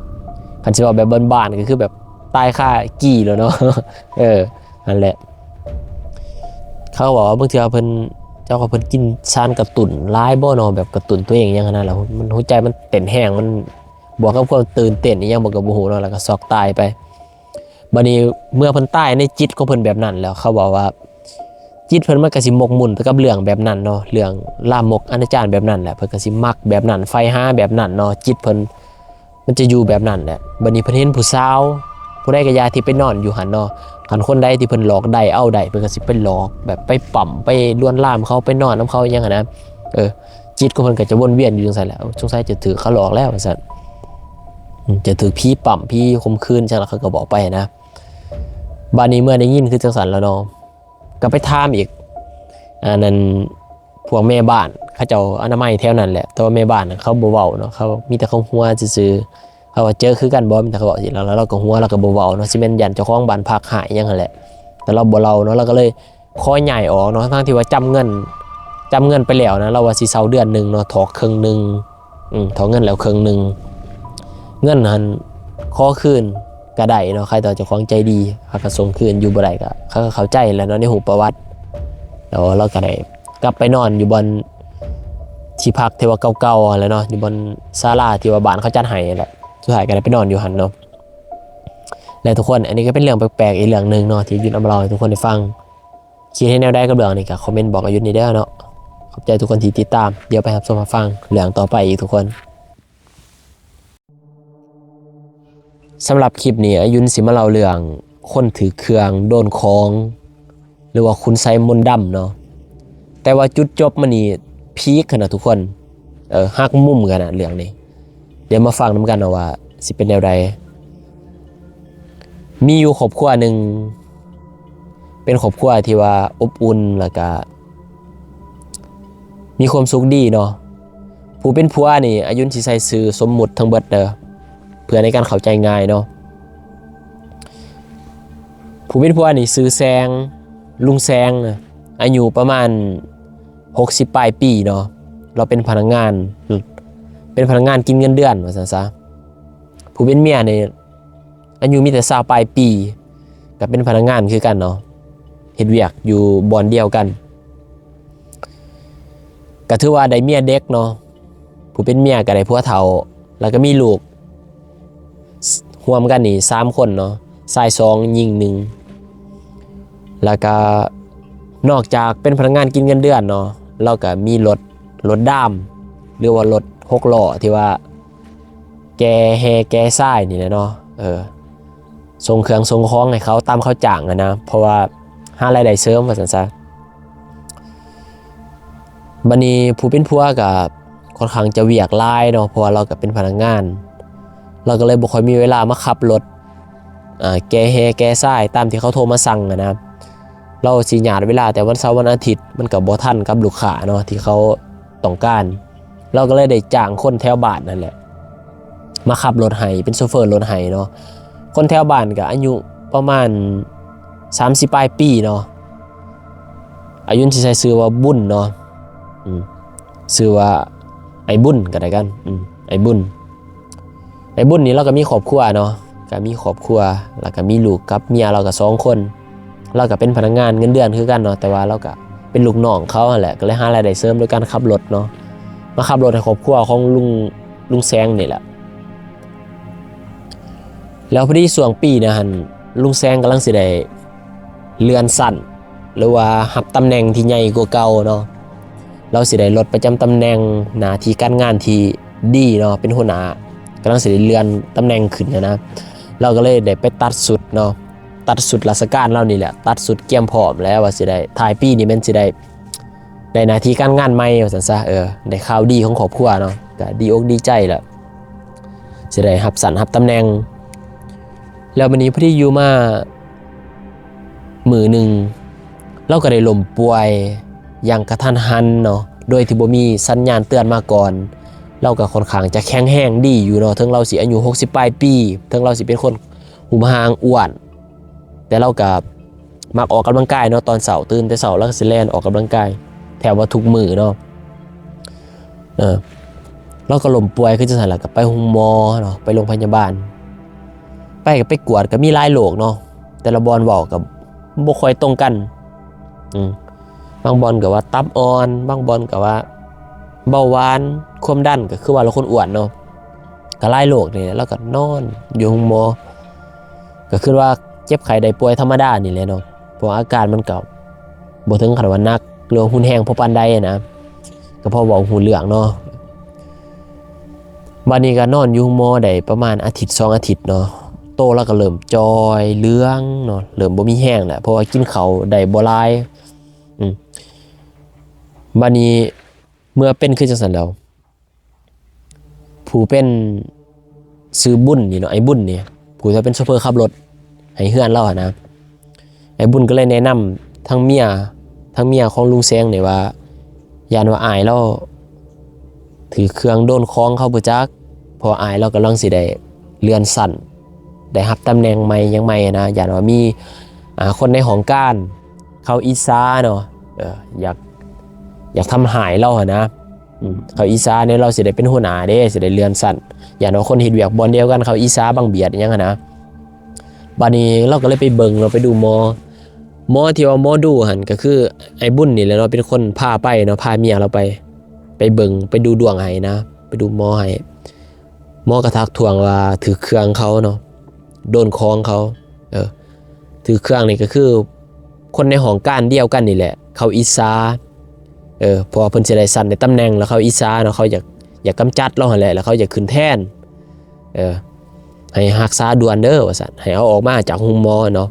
คันสิว่าแบบบ้านๆก็คือแบบตายค่ากี่แล้วเนาะ นั่นแหละเขาบอกว่าบางทีเพิ่นเจ้าเขาเพิ่นกินซานกระตุ่นร้ายบ่เนาะแบบกระตุ่นตัวเองอย่างนั้นแหละมันหัวใจมันเต้นแห้งมันบวกกับความตื่นเต้นอีหยังบ่ก็บ่ฮู้เนาะแล้วก็ซอกตายไปบัดนี้เมื่อเพิ่นตายในจิตของเพิ่นแบบนั้นแล้วเขาบอกว่าจิตเพิ่นมันก็สิหมกมุ่นไปกับเรื่องแบบนั้นเนาะเรื่องลามกอนาจารแบบนั้นแหละเพิ่นก็สิมักแบบนั้นไฟหาแบบนั้นเนาะจิตเพิ่นมันจะอยู่แบบนั้นแหละบัดนี้เพิ่นเห็นผู้สาวผู้ใดก็ยาที่ไปนอนอยู่หั่นเนาะคันคนใดที่เพิ่นหลอกได้เอาได้เพิ่นก็สิไปหลอกแบบไปปั่มไปลวนลามเขาไปนอนนํเขาอย่างนั้นนะจิตของเพิ่นก็จะวนเวียนอยู่จังซั่นแหละสงสัยจะถือเขาหลอกแล้วว่าซั่นจะถือพี่ปั่มพี่ข่มขืนจังล่ะเขาก็บอกไปนะบัดนี้เมื่อได้ยินคือจังซั่นแล้วเนาะก็ไปถามอีกนั้นพวกแม่บ้านเขาเจ้าอนามัยแถวนั้นแหละแต่ว่าแม่บ้านเขาบ่เว้าเนาะเขามีแต่เขาหัวซื่อๆเขาว่าเจอคือกันบ่มีแต่เขาบอกสิแล้วเราก็หัวเราก็บ่เว้าเนาะสิแม่นยันเจ้าของบ้านพักหายอย่างนั้นแหละแต่เราบ่เล่าเนาะเราก็เลยขอใหญ่ออกเนาะทั้งที่ว่าจำเงินไปแล้วนะเราว่าสิเซาเดือนนึงเนาะถอกครึ่งนึงถอกเงินแล้วครึ่งนึงเงินนั้นขอคืนก็ได้เนาะใครต่อเจ้าของใจดีเขาก็ส่งคืนอยู่บ่ได้ก็เขาก็เข้าใจแล้วเนาะในหูประวัติแล้วเราก็ได้กลับไปนอนอยู่บนที่พักที่ว่าเก่าๆแล้วเนาะอยู่บนศาลาที่ว่าบ้านเขาจัดให้แหละสุดท้ายก็ได้ไปนอนอยู่หันเนาะแล้วทุกคนอันนี้ก็เป็นเรื่องแปลกๆอีกเรื่องนึงเนาะที่ยุทธเอามาเล่าให้ทุกคนได้ฟังคิดให้แนวได้กับเรื่องนี้ก็คอมเมนต์บอกกับยุทธนี่เด้อเนาะขอบใจทุกคนที่ติดตามเดี๋ยวไปรับชมรับฟังเรื่องต่อไปอีกทุกคนสำหรับคลิปนี้ยุนสิมาเล่าเรื่องคนถือเครื่องโดนของหรือว่าคุณไซมนต์ดำเนาะแต่ว่าจุดจบมันนี่พีคขนาดทุกคนหักมุมกันนะเรื่องนี้เดี๋ยวมาฟังน้ำกันนะว่าสิเป็นแนวใดมีอยู่ครอบครัวหนึ่งเป็นครอบครัวที่ว่าอบอุ่นแล้วก็มีความสุขดีเนาะผู้เป็นผัวนี่อายุสิใส่ชื่อสมมุติทั้งเบิดเด้อเพื่อในการเข้าใจง่ายเนาะผู้เป็นผัวนี่ชื่อแซงลุงแซงอายุประมาณ60ปลายปีเนาะเราเป็นพนักงานกินเงินเดือนว่าซั่นซะผู้เป็นเมียนี่อายุมีแต่20ปลายปีก็เป็นพนักงานคือกันเนาะเฮ็ดเวียกอยู่บ่อนเดียวกันก็ถือว่าได้เมียเด็กเนาะผู้เป็นเมียก็ได้ผัวเฒ่าแล้วก็มีลูกรวมกันนี่3คนเนาะชาย2หญิง1แล้วก็นอกจากเป็นพนักงานกินเงินเดือนเนาะเราก็มีรถด้ามหรือว่ารถ6ล้อที่ว่าแกแฮแกทรายนี่นะเนาะส่งเครื่องส่งของให้เขาตามเขาจ้างนะเพราะว่าหารายได้เสริมว่าซั่นซะบัดนี้ผู้เป็นผัวก็ค่อนข้างจะเวียกหลายเนาะเพราะว่าเราก็เป็นพนักงานเราก็เลยบ่ค่อยมีเวลามาขับรถแกแฮแกทรายตามที่เขาโทรมาสั่งนะเราสิหยาดเวลาแต่วันเสาร์วันอาทิตย์มันก็บ่ทันกับลูกค้าเนาะที่เขาต้องการเราก็เลยได้จ้างคนแถวบ้านนั่นแหละมาขับรถให้เป็นโชเฟอร์รถให้เนาะคนแถวบ้านก็อายุประมาณ30ปลายปีเนาะอายุที่ใช้ชื่อว่าบุญเนาะชื่อว่าไอ้บุญก็ได้กันไอ้บุญนี่เราก็มีครอบครัวเนาะก็มีครอบครัวแล้วก็มีลูกกับเมียเราก็2คนเราก็เป็นพนักงานเงินเดือนคือกันเนาะแต่ว่าเราก็เป็นลูกน้องเขาแหละก็เลยหารายได้เสริมโดยการขับรถเนาะมาขับรถให้ครอบครัวของลุงแซงนี่แหละแล้วพอดีช่วงปีนะฮั่นลุงแซงกำลังสิได้เลื่อนสั้นหรือว่าหับตำแหน่งที่ใหญ่กว่าเก่าเนาะเราสิได้ลดประจำตำแหน่งหน้าที่การงานที่ดีเนาะเป็นหัวหน้ากำลังสิได้เลื่อนตำแหน่งขึ้นนะ เราก็เลยได้ไปตัดสุดเนาะตัดสุดราชการเรานี่แหละตัดสุดเกียมพร้อมแล้วว่าสิได้ท้ายปีนี้มันสิได้หน้าที่การงานใหม่ว่าซั่นซะได้ข่าวดีของครอบครัวเนาะก็ดีอกดีใจแหละสิได้รับตำแหน่งแล้ววันนี้พอดีอยู่มามือหนึ่งเราก็ได้ล้มป่วยอย่างกระทันหันเนาะโดยที่บ่มีสัญญาณเตือนมาก่อนเราก็ค่อนข้างจะแข็งแรงดีอยู่เนาะถึงเราสิอายุ60ปลายปีถึงเราสิเป็นคนหุ่มหางอ้วนแต่เราก็มักออกกำลังกายเนาะตอนเช้าตื่นแต่เช้าแล้วก็สิแล่นออกกำลังกายแถวว่าทุกมื้อเนาะเราก็ล้มป่วยคือจังซั่นล่ะก็ไปโรงหมอเนาะไปโรงพยาบาลไปกวดก็มีหลายโรคเนาะแต่ละบอนเว้าก็บ่ค่อยตรงกันบางบอนก็ว่าตับอ่อนบางบอนก็ว่าเบาหวานความดันก็คือว่าเราคนอ้วนเนาะก็หลายโรคนี่แล้วก็นอนอยู่โรงหมอก็คือว่าเจ็บไข้ได้ป่วยธรรมดานี่แหละเนาะเพราะอาการมันก็บ่ถึงขั้นว่าหนักหรือหุ่นแห้งพอปานใดนะก็พอเว้าหูเรื่องเนาะบัดนี้ก็นอนอยู่โรงหมอได้ประมาณอาทิตย์2อาทิตย์เนาะโตแล้วก็เริ่มจอยเหลืองเนาะเริ่มบ่มีแห้งแล้วเพราะว่ากินข้าวได้บ่หลายบัดนี้เมื่อเป็นขึ้นจังซั่นแล้วผู้เป็นซื้อบุญนี่เนาะไอ้บุญนี่ผู้จะเป็นโชเฟอร์ขับรถให้เฮือนเรานะไอ้บุญก็เลยแนะนำทั้งเมียของลุงแซงนี่ว่ายานว่าอายเราถือเครื่องโดนคล้องเขาบ่จักพออายเรากำลังสิได้เลื่อนสั้นได้รับตำแหน่งใหม่ยังใหม่นะยานว่ามีคนในของการเขาอีซาเนาะอยากทำหายเรานะเขาอีซาเนี่ยเราสิได้เป็นหัวหน้าเด้สิได้เลื่อนสั้นอย่างน้อยคนเฮ็ดเวียกบอนเดียวกันเขาอีซาบังเบียดอย่างนั้นนะบัดนี้เราก็เลยไปเบิ่งเราไปดูหมอที่ว่าหมอดูหั่นก็คือไอ้บุญนี่แหละเนาะเป็นคนพาไปเนาะพาเมียเราไปเบิ่งไปดูดวงให้นะไปดูหมอให้หมอก็ทักทวงว่าถือเครื่องเขาเนาะโดนคล้องเขาถือเครื่องนี่ก็คือคนในห้องการเดียวกันนี่แหละเขาอีซาพอเพิ่นสิได้สั่นในตำแหน่งแล้วเขาอีซาเนาะเขาอยากกำจัดเราหั่นแหละแล้วเขาอยากขึ้นแทนให้รักษาด่วนเด้อว่าซั่นให้เอาออกมาจากโรงหมอเนาะ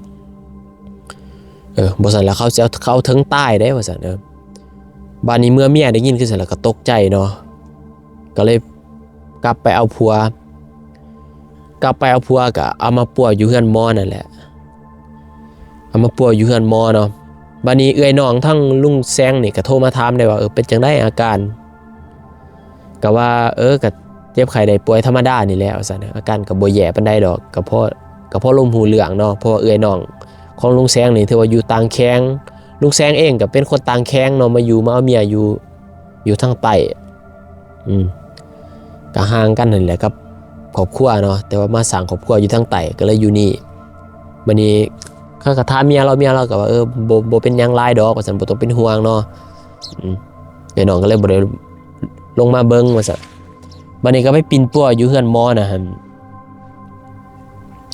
บ่ซั่นแล้วเขาจะเข้าถึงตายได้ว่าซั่นบัดนี้เมื่อเมียได้ยินคือซั่นแล้วก็ตกใจเนาะก็เลยกลับไปเอาผัวก็เอามาป่วยอยู่เฮือนหมอนั่นแหละเอามาป่วยอยู่เฮือนหมอเนาะบัดนี้เอื้อยน้องทั้งลุงแซงนี่ก็โทรมาถามได้ว่าเป็นจังได๋อาการก็ว่าก็เจ็บไข้ได้ป่วยธรรมดานี่แหละว่าซั่นอาการก็บ่แย่ปานใดดอกก็พอลมหูเหลืองเนาะเพราะว่าเอื้อยน้องของลุงแซงนี่ถือว่าอยู่ต่างแข้งลุงแซงเองก็เป็นคนต่างแข้งเนาะมาเอาเมียอยู่ทางใต้ก็ห่างกันนั่นแหละครับครอบครัวเนาะแต่ว่ามาสร้างครอบครัวอยู่ทางใต้ก็เลยอยู่นี่บัดนี้เขาก็ถามเมียเราก็ว่าบ่เป็นหยังหลายดอกว่าซั่นบ่ต้องเป็นห่วงเนาะไอ้น้องก็เลยบ่ได้ลงมาเบิ่งว่าซั่นบัดนี้ก็ไปปิ่นปัวอยู่เฮือนหมอนะฮะ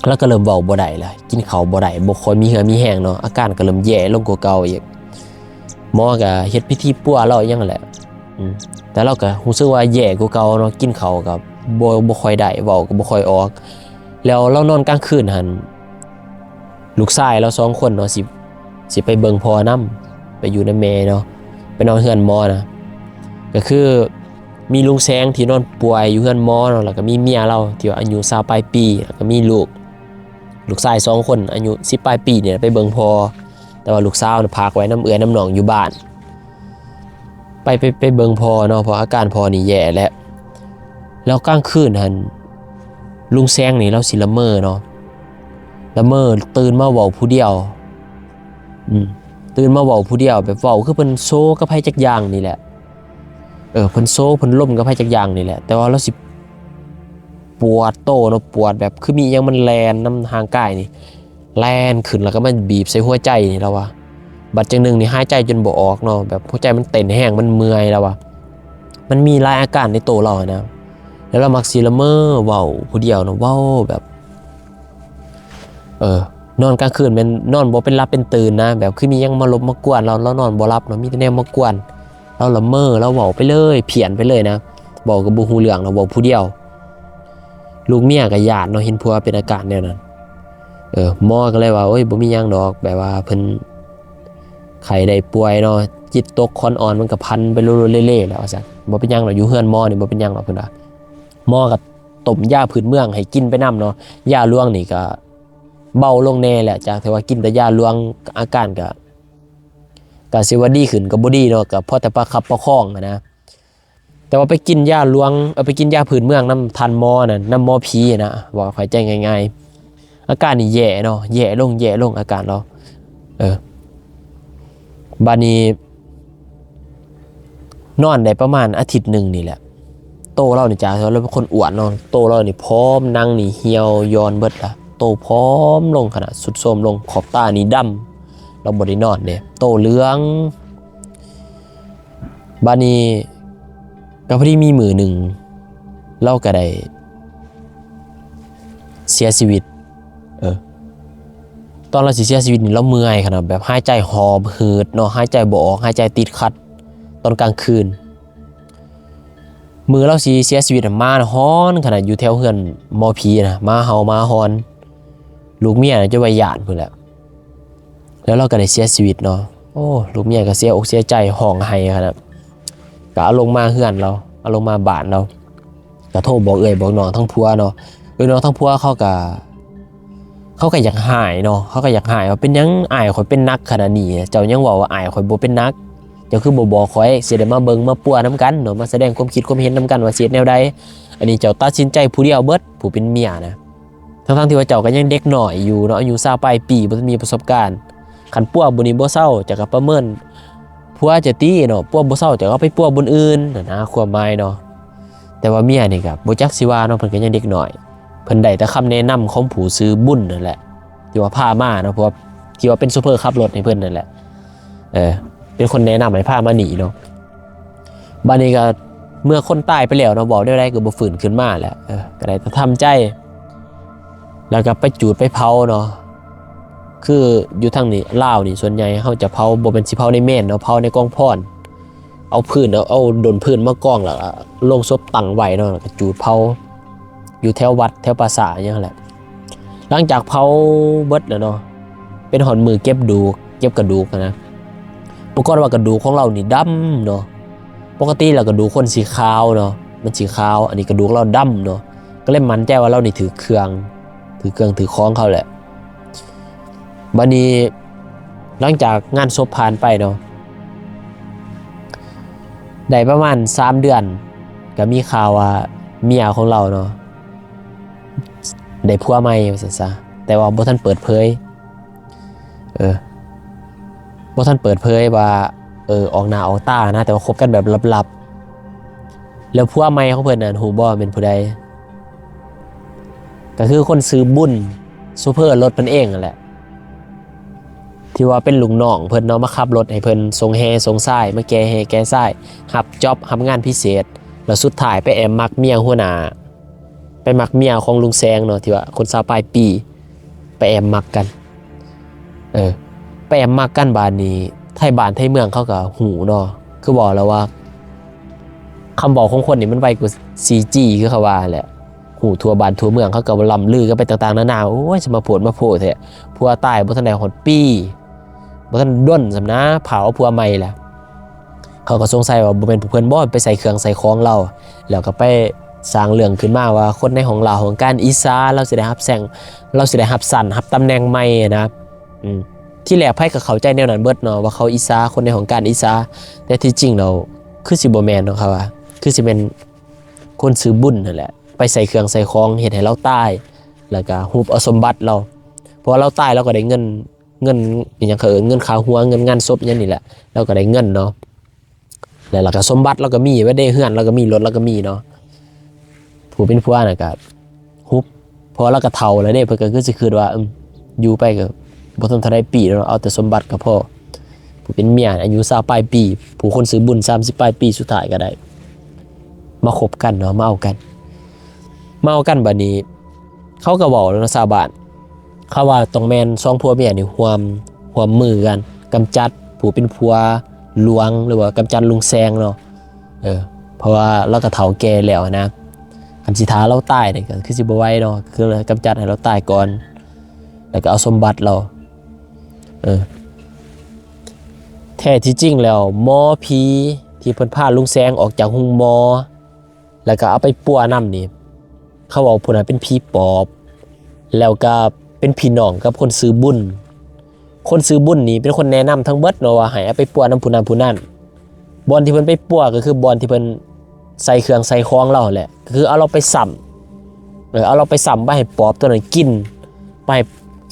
แล้วก็เริ่มเว้าบ่ได้แล้วกินข้าวบ่ได้บ่ค่อยมีเหือมีแห้งเนาะอาการก็เริ่มแย่ลงกว่าเก่าอีกหมอก็เฮ็ดพิธีปัวเราอย่างนั้นแหละแต่เราก็รู้สึกว่าแย่กว่าเก่าเนาะกินข้าวก็บ่ค่อยได้เว้าก็บ่ค่อยออกแล้วเรานอนกลางคืนหั่นลูกชายเรา2คนเนาะสิไปเบิ่งพ่อนำไปอยู่นำแม่เนาะไปนอนเฮือนหมอนะก็คือมีลุงแซงที่นอนป่วยอยู่เฮือนหมอเนาะแล้วก็มีเมียเราที่อายุ20ปลายปีแล้วก็มีลูกชาย2คนอายุ10ปลายปีเนี่ยไปเบิ่งพ่อแต่ว่าลูกสาวน่ะพากไว้น้ำเอื้อน้ำหนองอยู่บ้านไปเบิ่งพ่อเนาะเพราะอาการพ่อนี่แย่แล้วกลางคืนหั่นลุงแซงนี่เราสิละเมอเนาะละเมอตื่นมาเว้าผู้เดียวตื่นมาเว้าผู้เดียวแบบเว้าคือเพิ่นโซกับไผจักอย่างนี่แหละเพิ่นโซเพิ่นล้มกับไผจักอย่างนี่แหละแต่ว่าเราสิปวดโตเนาะปวดแบบคือมีหยังมันแล่นนำทางกายนี่แล่นขึ้นแล้วก็มันบีบใส่หัวใจนี่แล้วว่าบัดจังนึงนี่หายใจจนบ่ออกเนาะแบบหัวใจมันเต้นแห้งมันเมื่อยแล้วว่ามันมีหลายอาการในโตเรานะแล้วเรามักสิละเมอเว้าผู้เดียวเนาะเว้าแบบนอนกลางคืนมันนอนบ่เป็นหลับเป็นตื่นนะแบบคือมีหยังมามากวนเรานอนบ่หลับเนาะมีแต่แนวมากวนเราละเมอเราเว้าไปเลยเพี้ยนไปเลยนะเว้าก็บ่ฮู้เรื่องเราเว้าผู้เดียว ลูกเมียก็ญาติเนาะเห็นผัวเป็นอาการแนวนั้นหมอก็เลยว่าโอ้ยบ่มีหยังดอกแบบว่าเพิ่นไข้ได้ป่วยเนาะจิตตกคอนอ่อนมันก็พันไปรุๆเล่ๆแล้วว่าซั่นบ่เป็นหยังดอกอยู่เฮือนหมอนี่บ่เป็นหยังดอกเพิ่นว่าหมอก็ต้มยาพื้นเมืองให้กินไปนํเนาะยาลวงนี่ก็เบาลงแน่แหละจากที่ว่ากินแต่ยาลวงอาการก็สิว่าดีขึ้นก็บ่ดีเนาะก็พอแต่ประคับประคองนะแต่ว่าไปกินยาลวงไปกินยาพื้นเมืองน้ำทันหมอน่ะน้ำหมอผีนะว่าเข้าใจง่ายๆอาการนี่แย่เนาะแย่ลงอาการเราบัดนี้นอนได้ประมาณอาทิตย์หนึ่งนี่แหละโตเรานี่จ้าเราเป็นคนอ้วนเนาะโตเรานี่พร้อมนั่งนี่เหี่ยวย้อนเบิดละโตพร้อมลงขนาดสุดโทรมลงขอบตานี่ดำเราบ่ได้นอนเนี่ยโตเหลืองบัดนี้ก็พอดีมีมือหนึ่งเราก็ได้เสียชีวิตตอนเราเสียชีวิตนี่เราเมื่อยขนาดแบบหายใจหอบหืดเนาะหายใจบ่ออกหายใจติดขัดตอนกลางคืนมือเราเสียชีวิตมาฮ้อนขนาดอยู่แถวเฮือนหมอผีนะมาเฮามาฮอนลูกเมียจะว่าหยาดพุ่นแหละแล้วเราก็ได้เสียชีวิตเนาะโอ้ลูกเมียก็เสียอกเสียใจห้องไห้ขนาดก็เอาลงมาเฮือนเราเอาลงมาบ้านเราก็โทรบอกบอกน้องทั้งผัวเนาะน้องทั้งผัวเขาก็อยากหายเนาะเขาก็อยากหายว่าเป็นยังอายข่อยเป็นนักขนาดนี้เจ้ายังว่าอายข่อยบ่เป็นนักเจ้าคือบ่บอกข่อยสิได้มาเบิ่งมาปัวน้ำกันเนาะมาแสดงความคิดความเห็นน้ำกันว่าสิเฮ็ดแนวใดอันนี้เจ้าตัดสินใจผู้เดียวเบิดผู้เป็นเมียนะทั้งที่ว่าเจ้าก็ยังเด็กหน่อยอยู่เนาะอายุ20ปลายปีบ่มีประสบการณ์คันปัวบ่นี้บ่เซาจะก็ประเมินผัวจะตีเนาะปัวบ่เซาจะเอาไปปัวบนอื่นนะความหมายเนาะแต่ว่าเมียนี่ก็บ่จักสิว่าเนาะเพิ่นก็ยังเด็กหน่อยเพิ่นได้แต่คำแนะนำของผู้ซื้อบุญนั่นแหละที่ว่าพามาเนาะเพราะว่าที่ว่าเป็นซูเปอร์ขับรถให้เพิ่นนั่นแหละเป็นคนแนะนำให้พามาหนีเนาะบัดนี้ก็เมื่อคนตายไปแล้วเนาะบอกได้ก็บ่ฟื้นขึ้นมาแล้วก็ได้แต่ทำใจแล้วก็ไปจูดไปเผาเนาะคืออยู่ทางนี้ลาวนี่ส่วนใหญ่เฮาจะเผาบ่เป็นสิเผาในเมนเนาะเผาในกองพรเอาพื้นเอาดนพื้นมากองแล้วลงศพตั้งไว้เนาะแล้วก็จูดเผาอยู่แถววัดแถวปราสาทอย่างนั้นแหละหลังจากเผาเบิดแล้วเนาะเป็นหอนมือเก็บกระดูกนะปรากฏว่ากระดูกของเรานี่ดำเนาะปกติแล้วกระดูกคนสีขาวเนาะมันสีขาวอันนี้กระดูกเราดำเนาะก็เลยมั่นใจว่าเรานี่ถือเครื่องถือของเขาแหละบัดนี้หลังจากงานศพผ่านไปเนาะได้ประมาณ3 เดือนก็มีข่าวว่าเมียของเราเนาะได้ผัวใหม่ว่าซั่นซะแต่ว่าบ่ทันเปิดเผยบ่ทันเปิดเผยว่าออกหน้าออกตานะแต่ว่าคบกันแบบลับๆแล้วผัวใหม่ของเพิ่นน่ะฮู้บ่เป็นผู้ใดก็คือคนซื้อบุญซูเปอร์รถเพิ่นเองนั่นแหละที่ว่าเป็นลุงน้องเพิ่นเนาะมาขับรถให้เพิ่นส่งแฮส่งทรายมาแก้แฮแก้ทรายรับจ็อบรับงานพิเศษแล้วสุดท้ายไปแอบมักเมียหัวหน้าไปมักเมียของลุงแซงเนาะที่ว่าคน20ปลายปีไปแอบมักกันไปแอบมักกันบ้านนี้ไทยบ้านไทยเมืองเขาก็หูเนาะคือบอกแล้วว่าคำบอกของคนนี่มันไวกว่า 4G คือเขาว่าแหละหูทั่วบ้านทั่วเมืองเขาก็ลำลือกันไปต่างๆนานาโอ้ยจะมาโผล่แท้ผัวตายบ่ทันได้ฮอดปีบ่ทันด้นสำนะเผาผัวใหม่แหละเขาก็สงสัยว่าบ่เป็นผู้เพิ่นบ่ไปใส่เครื่องใส่ของเราแล้วก็ไปสร้างเรื่องขึ้นมาว่าคนในของเราของการอีสานเราสิได้รับเราสิได้รับสั่นรับตำแหน่งใหม่นะที่แหลกไพ่กับเขาใจแนวนั้นเบิดเนาะว่าเขาอีสาคนในของการอีสาแต่ที่จริงเราคือสิบ่แม่นเนาะครับว่าคือสิเป็นคนซื้อบุญนั่นแหละไปใส่เครื่องใส่ของเฮ็ดให้เราตายแล้วก็ฮูบเอาสมบัติเราเพราะเราตายเราก็ได้เงินอีหยังเงินค่าหัวเงินงานศพอย่างนี้แหละเราก็ได้เงินเนาะแล้วก็สมบัติเราก็มีไว้ได้เฮือนเราก็มีรถเราก็มีเนาะผู้เป็นผัวน่ะก็ฮุบพอเราก็เฒ่าแล้วเด้เพิ่นก็คือสิคิดว่าอยู่ไปก็บ่ทันเท่าใดปีเนาะเอาแต่สมบัติก็พอผู้เป็นเมียอายุ20ปลายปีผู้คนซื้อบุญ30ปลายปีสุดท้ายก็ได้มาคบกันเนาะมาเอากันบัดนี้เขาก็บอกแล้วนะชาวบ้านเขาว่าต้องแม่น2ผัวเมียนี่ร่วมมือกันกำจัดผู้เป็นผัวหลวงหรือว่ากำจัดลุงแซงเนาะเพราะว่าเราก็เฒ่าแก่แล้วนะค คันสิทาเราตายเนี่ยก็คือสิบ่ไหวเนาะคือกำจัดให้เราตายก่อนแล้วก็เอาสมบัติเราแท้ที่จริงแล้วหมอผีที่เพิ่นพาลุงแซงออกจากหุงหมอแล้วก็เอาไปปั่วน้ำนี่เขาบอกพุ่นน่ะเป็นผีปอบแล้วก็เป็นพี่น้องกับคนซื้อบุญนี่เป็นคนแนะนำทั้งเบิดเนาะว่าให้เอาไปปั่วน้ำผู้นั้นผู้นั้นบอนที่เพิ่นไปปั่วก็คือบอนที่เพิ่นใส่เครื่องใส่ของเราแหละก็คือเอาเราไปสัมเอาเราไปสัมไปให้ปอบตัวนั้นกินไป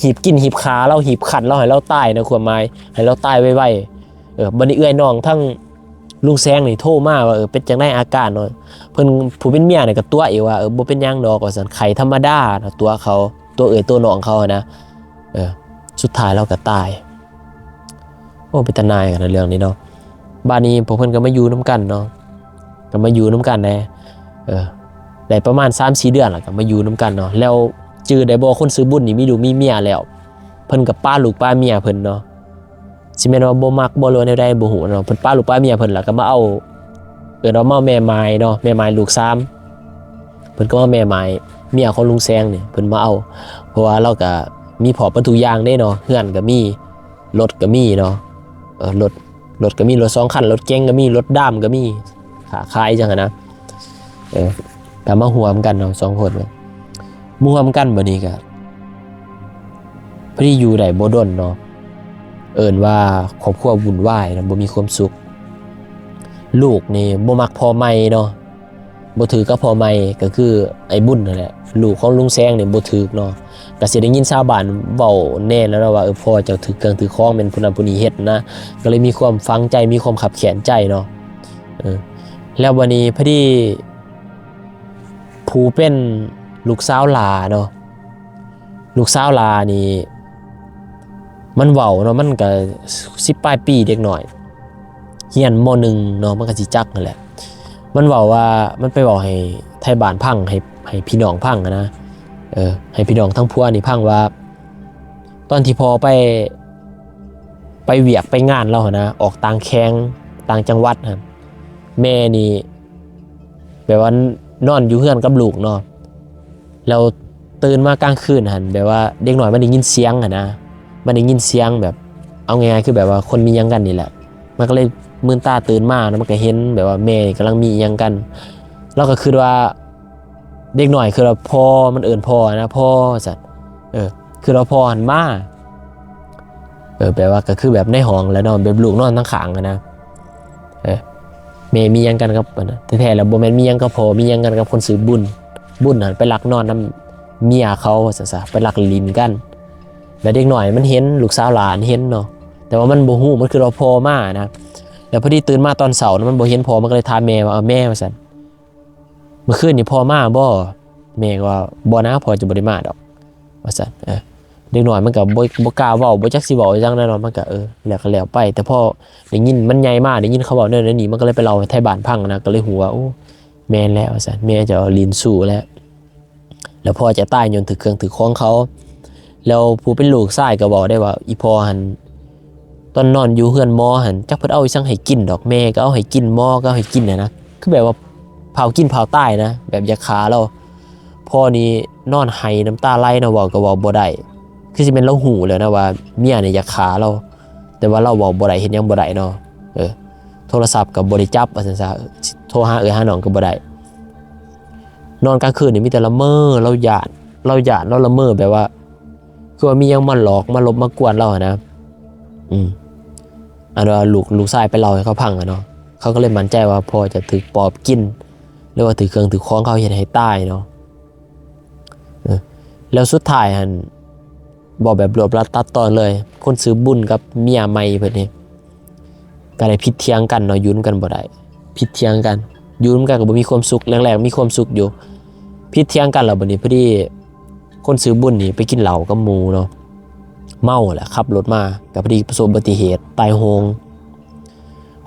หีบกินหีบขาเราหีบขันเราให้เราตายนะความหมายให้เราตายไวๆบัดนี้เอื้อยน้องทั้งลุงแซงนี่โทรมาว่าเป็นจังได๋อาการเนาะเพิ่นผู้เป็นเมียนี่ก็ตัวอีกว่าบ่เป็นหยังดอกว่าซั่นไข้ธรรมดาตัวเขาตัวตัวน้องเขานะสุดท้ายเราก็ตายโอ้เป็นตาหนายกันในเรื่องนี้เนาะบ้านนี้พวกเพิ่นก็มาอยู่นํกันเนาะก็มาอยู่นํกันได้ประมาณ 3-4 เดือนแล้วก็มาอยู่นํกันเนาะแล้วจื้อได้บ่คนซื้อบุญนี่มีลูกมีเมียแล้วเพิ่นก็ป้าลูกป้าเมียเพิ่นเนาะสิแม่นว่าบ่มักบ่รู้แนวใดบ่ฮู้เนาะเพิ่นป้าลูกป้าเมียเพิ่นแล้วก็มาเอาเรามาแม่ไม้เนาะแม่ไม้ลูก3เพิ่นก็มาแม่ไม้เมียของลุงแซงนี่เพิ่นมาเอาเพราะว่าเราก็มีพร้อมทุกอย่างเด้เนาะเฮือนก็มีรถก็มีเนาะรถก็มีรถ2คันรถเก๋งก็มีรถด้ามก็มีขาขายจังนะก็มาร่วมกันเนาะ2คนร่วมกันบัดนี้ก็พอดีอยู่ได้บ่ดนเนาะเอิ้นว่าครอบครัววุ่นวายนะบ่มีความสุขลูกนี่บ่มักพ่อใหม่เนาะบ่ถือกับพ่อใหม่ก็คือไอ้บุญนั่นแหละลูกของลุงแซงนี่บ่ถือเนาะก็สิได้ยินชาวบ้านเว้าแน่แล้วว่าพ่อเจ้าถือเครื่องถือของเป็นผู้นั้นผู้นี้เฮ็ดนะก็เลยมีความฝังใจมีความขับแค้นใจเนาะแล้ววันนี้พอดีผู้เป็นลูกสาวหลาเนาะลูกสาวหลานี่มันเว้าเนาะมันก็10ปลายปีเด็กน้อยเรียนม.1 เนาะมันก็สิจักนั่นแหละมันเว้าว่ามันไปเว้าให้ไทบ้านพังให้พี่น้องพังนะให้พี่น้องทั้งพัวนี่พังว่าตอนที่พอไปเวียกไปงานเรานะออกต่างแข้งต่างจังหวัดครับแม่นี่แบบว่านอนอยู่เฮือนกับลูกเนาะแล้วตื่นมากลางคืนหั่นแบบว่าเด็กน้อยมันได้ยินเสียงนะมันได้ยินเสียงแบบเอาง่ายๆคือแบบว่าคนมีหยังกันนี่แหละมันก็เลยมื่นตาตื่นมาแล้วมันก็เห็นแบบว่าแม่กำลังมีหยังกันเราก็คือว่าเด็กหน่อยคือเราพ่อมันเอิ้นพ่อนะพ่อสัตว์คือเราพ่อหันมาแปลว่าก็คือแบบในห้องแล้วนอนแบบลูกนอนทั้งข้างนะแม่มีหยังกันกับนะแท้ๆแล้วบ่แม่นมีหยังกับพ่อมีหยังกันกับคนซื้อบุญนั่นไปลักนอนนำเมียเขาซะไปลักลิ้นกันแล้วเด็กหน่อยมันเห็นลูกสาวหลานเห็นเนาะแต่ว่ามันบ่ฮู้มันคือเราพ่อมานะแล้วพอดีตื่นมาตอนเช้ามันบ่เห็นพ่อมันก็เลยถามแม่ว่าแม่ว่าซั่นเมื่อคืนนี่พ่อมาบ่แม่ก็ว่าบ่นะพ่อจะบ่ได้มาดอกว่าซั่นเด็กน้อยมันก็บ่กล้าเว้าบ่จักสิเว้าจังได๋เนาะมันก็แล้วก็แล้วไปแต่พอได้ยินมันใหญ่มากได้ยินเขาเว้านั่นนี่มันก็เลยไปเล่าให้ไทบ้านพังนะก็เลยฮู้ว่าโอ้แม่นแล้วว่าซั่นแม่จะเอาลิ้นสู้แล้วพ่อจะตายย้อนถือเครื่องถือของเขาแล้วผู้เป็นลูกชายก็บอกได้ว่าอีพ่อหั่นตอนนอนอยู่เฮือนหมอหั่นจักเพิ่นเอาอีสังให้กินดอกแม่ก็เอาให้กินหมอก็เอาให้กินนะคือแบบว่าเผากินเผาตายนะแบบยาคาเราพ่อนี่นอนไห้น้ำตาไหลนะเว้าก็เว้าบ่ได้คือสิเป็นเราหูแล้วนะว่าเมียนี่ยาคาเราแต่ว่าเราเว้าบ่ได้เฮ็ดหยังบ่ได้เนาะโทรศัพท์ก็บ่ได้จับว่าซั่นซะโทรหาหาน้องก็บ่ได้นอนกลางคืนนี่มีแต่ละเมอเราหยาดเราละเมอแบบว่าคือว่ามีหยังมาหลอกมาลบมากวนเรานะอันว่าลูกชายไปเล่าให้เขาพังเนาะเขาก็เลยมั่นใจว่าพ่อจะถือปอบกินหรือว่าถือเครื่องถือของเขาเฮ็ดให้ตายเนาะแล้วสุดท้ายหั่นบอกแบบรวบรัดตัดตอนเลยคนซื้อบุญกับเมียใหม่เพิ่นนี่ก็ได้ผิดเถียงกันเนาะยุ่นกันบ่ได้ผิดเถียงกันยุ่นกันก็บ่มีความสุขแรกๆมีความสุขอยู่ผิดเถียงกันแล้วบัดนี้พอดีคนซื้อบุญนี่ไปกินเหล้ากับหมู่เนาะเมาแหละขับรถมากับพอดีประสบอุบัติเหตุตายโหง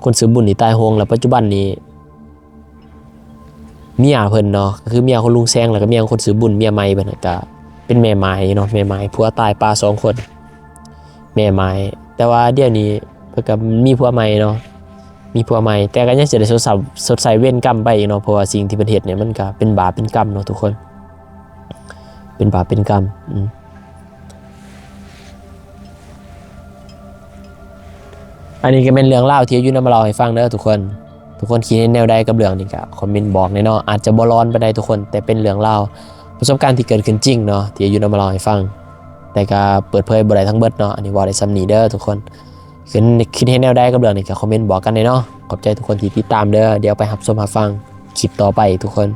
คนซื้อบุญนี่ตายโหงแล้วปัจจุบันนี้เมียเพิ่นเนาะก็คือเมียของลุงแซงแล้วก็เมียของคนซื้อบุญเมียใหม่เพิ่นก็เป็นแม่ไม้เนาะแม่ไม้ผัวตายปลา2คนแม่ไม้แต่ว่าเดี๋ยวนี้เพิ่นก็มีผัวใหม่เนาะ มีผัวใหม่แต่ก็ยังสิได้สดใสเว้นกรรมไปอีกเนาะเพราะว่าสิ่งที่เพิ่นเฮ็ดเนี่ยมันก็เป็นบาปเป็นกรรมเนาะทุกคนเป็นบาปเป็นกรรมอันนี้ก็เป็นเรื่องเล่าวที่อายุนำมาเล่าให้ฟังเด้อทุกคนคิดในแนวใดกับเรื่องนี้ก็คอมเมนต์บอกเนาะอาจจะบ่ร้อนปานใดทุกคนแต่เป็นเรื่องเล่าวประสบการณ์ที่เกิดขึ้นจริงเนาะที่อายุนำมาเล่าให้ฟังแต่ก็เปิดเผยบ่ได้ทั้งเบิดเนาะอันนี้ว่าได้ซ้ำนี้เด้อทุกคนคิดเห็นแนวใดกับเรื่องนี้ก็คอมเมนต์บอกกันเนาะขอบใจทุกคนที่ติดตามเด้อเดี๋ยวไปรับชมรับฟังคลิปต่อไปทุกคน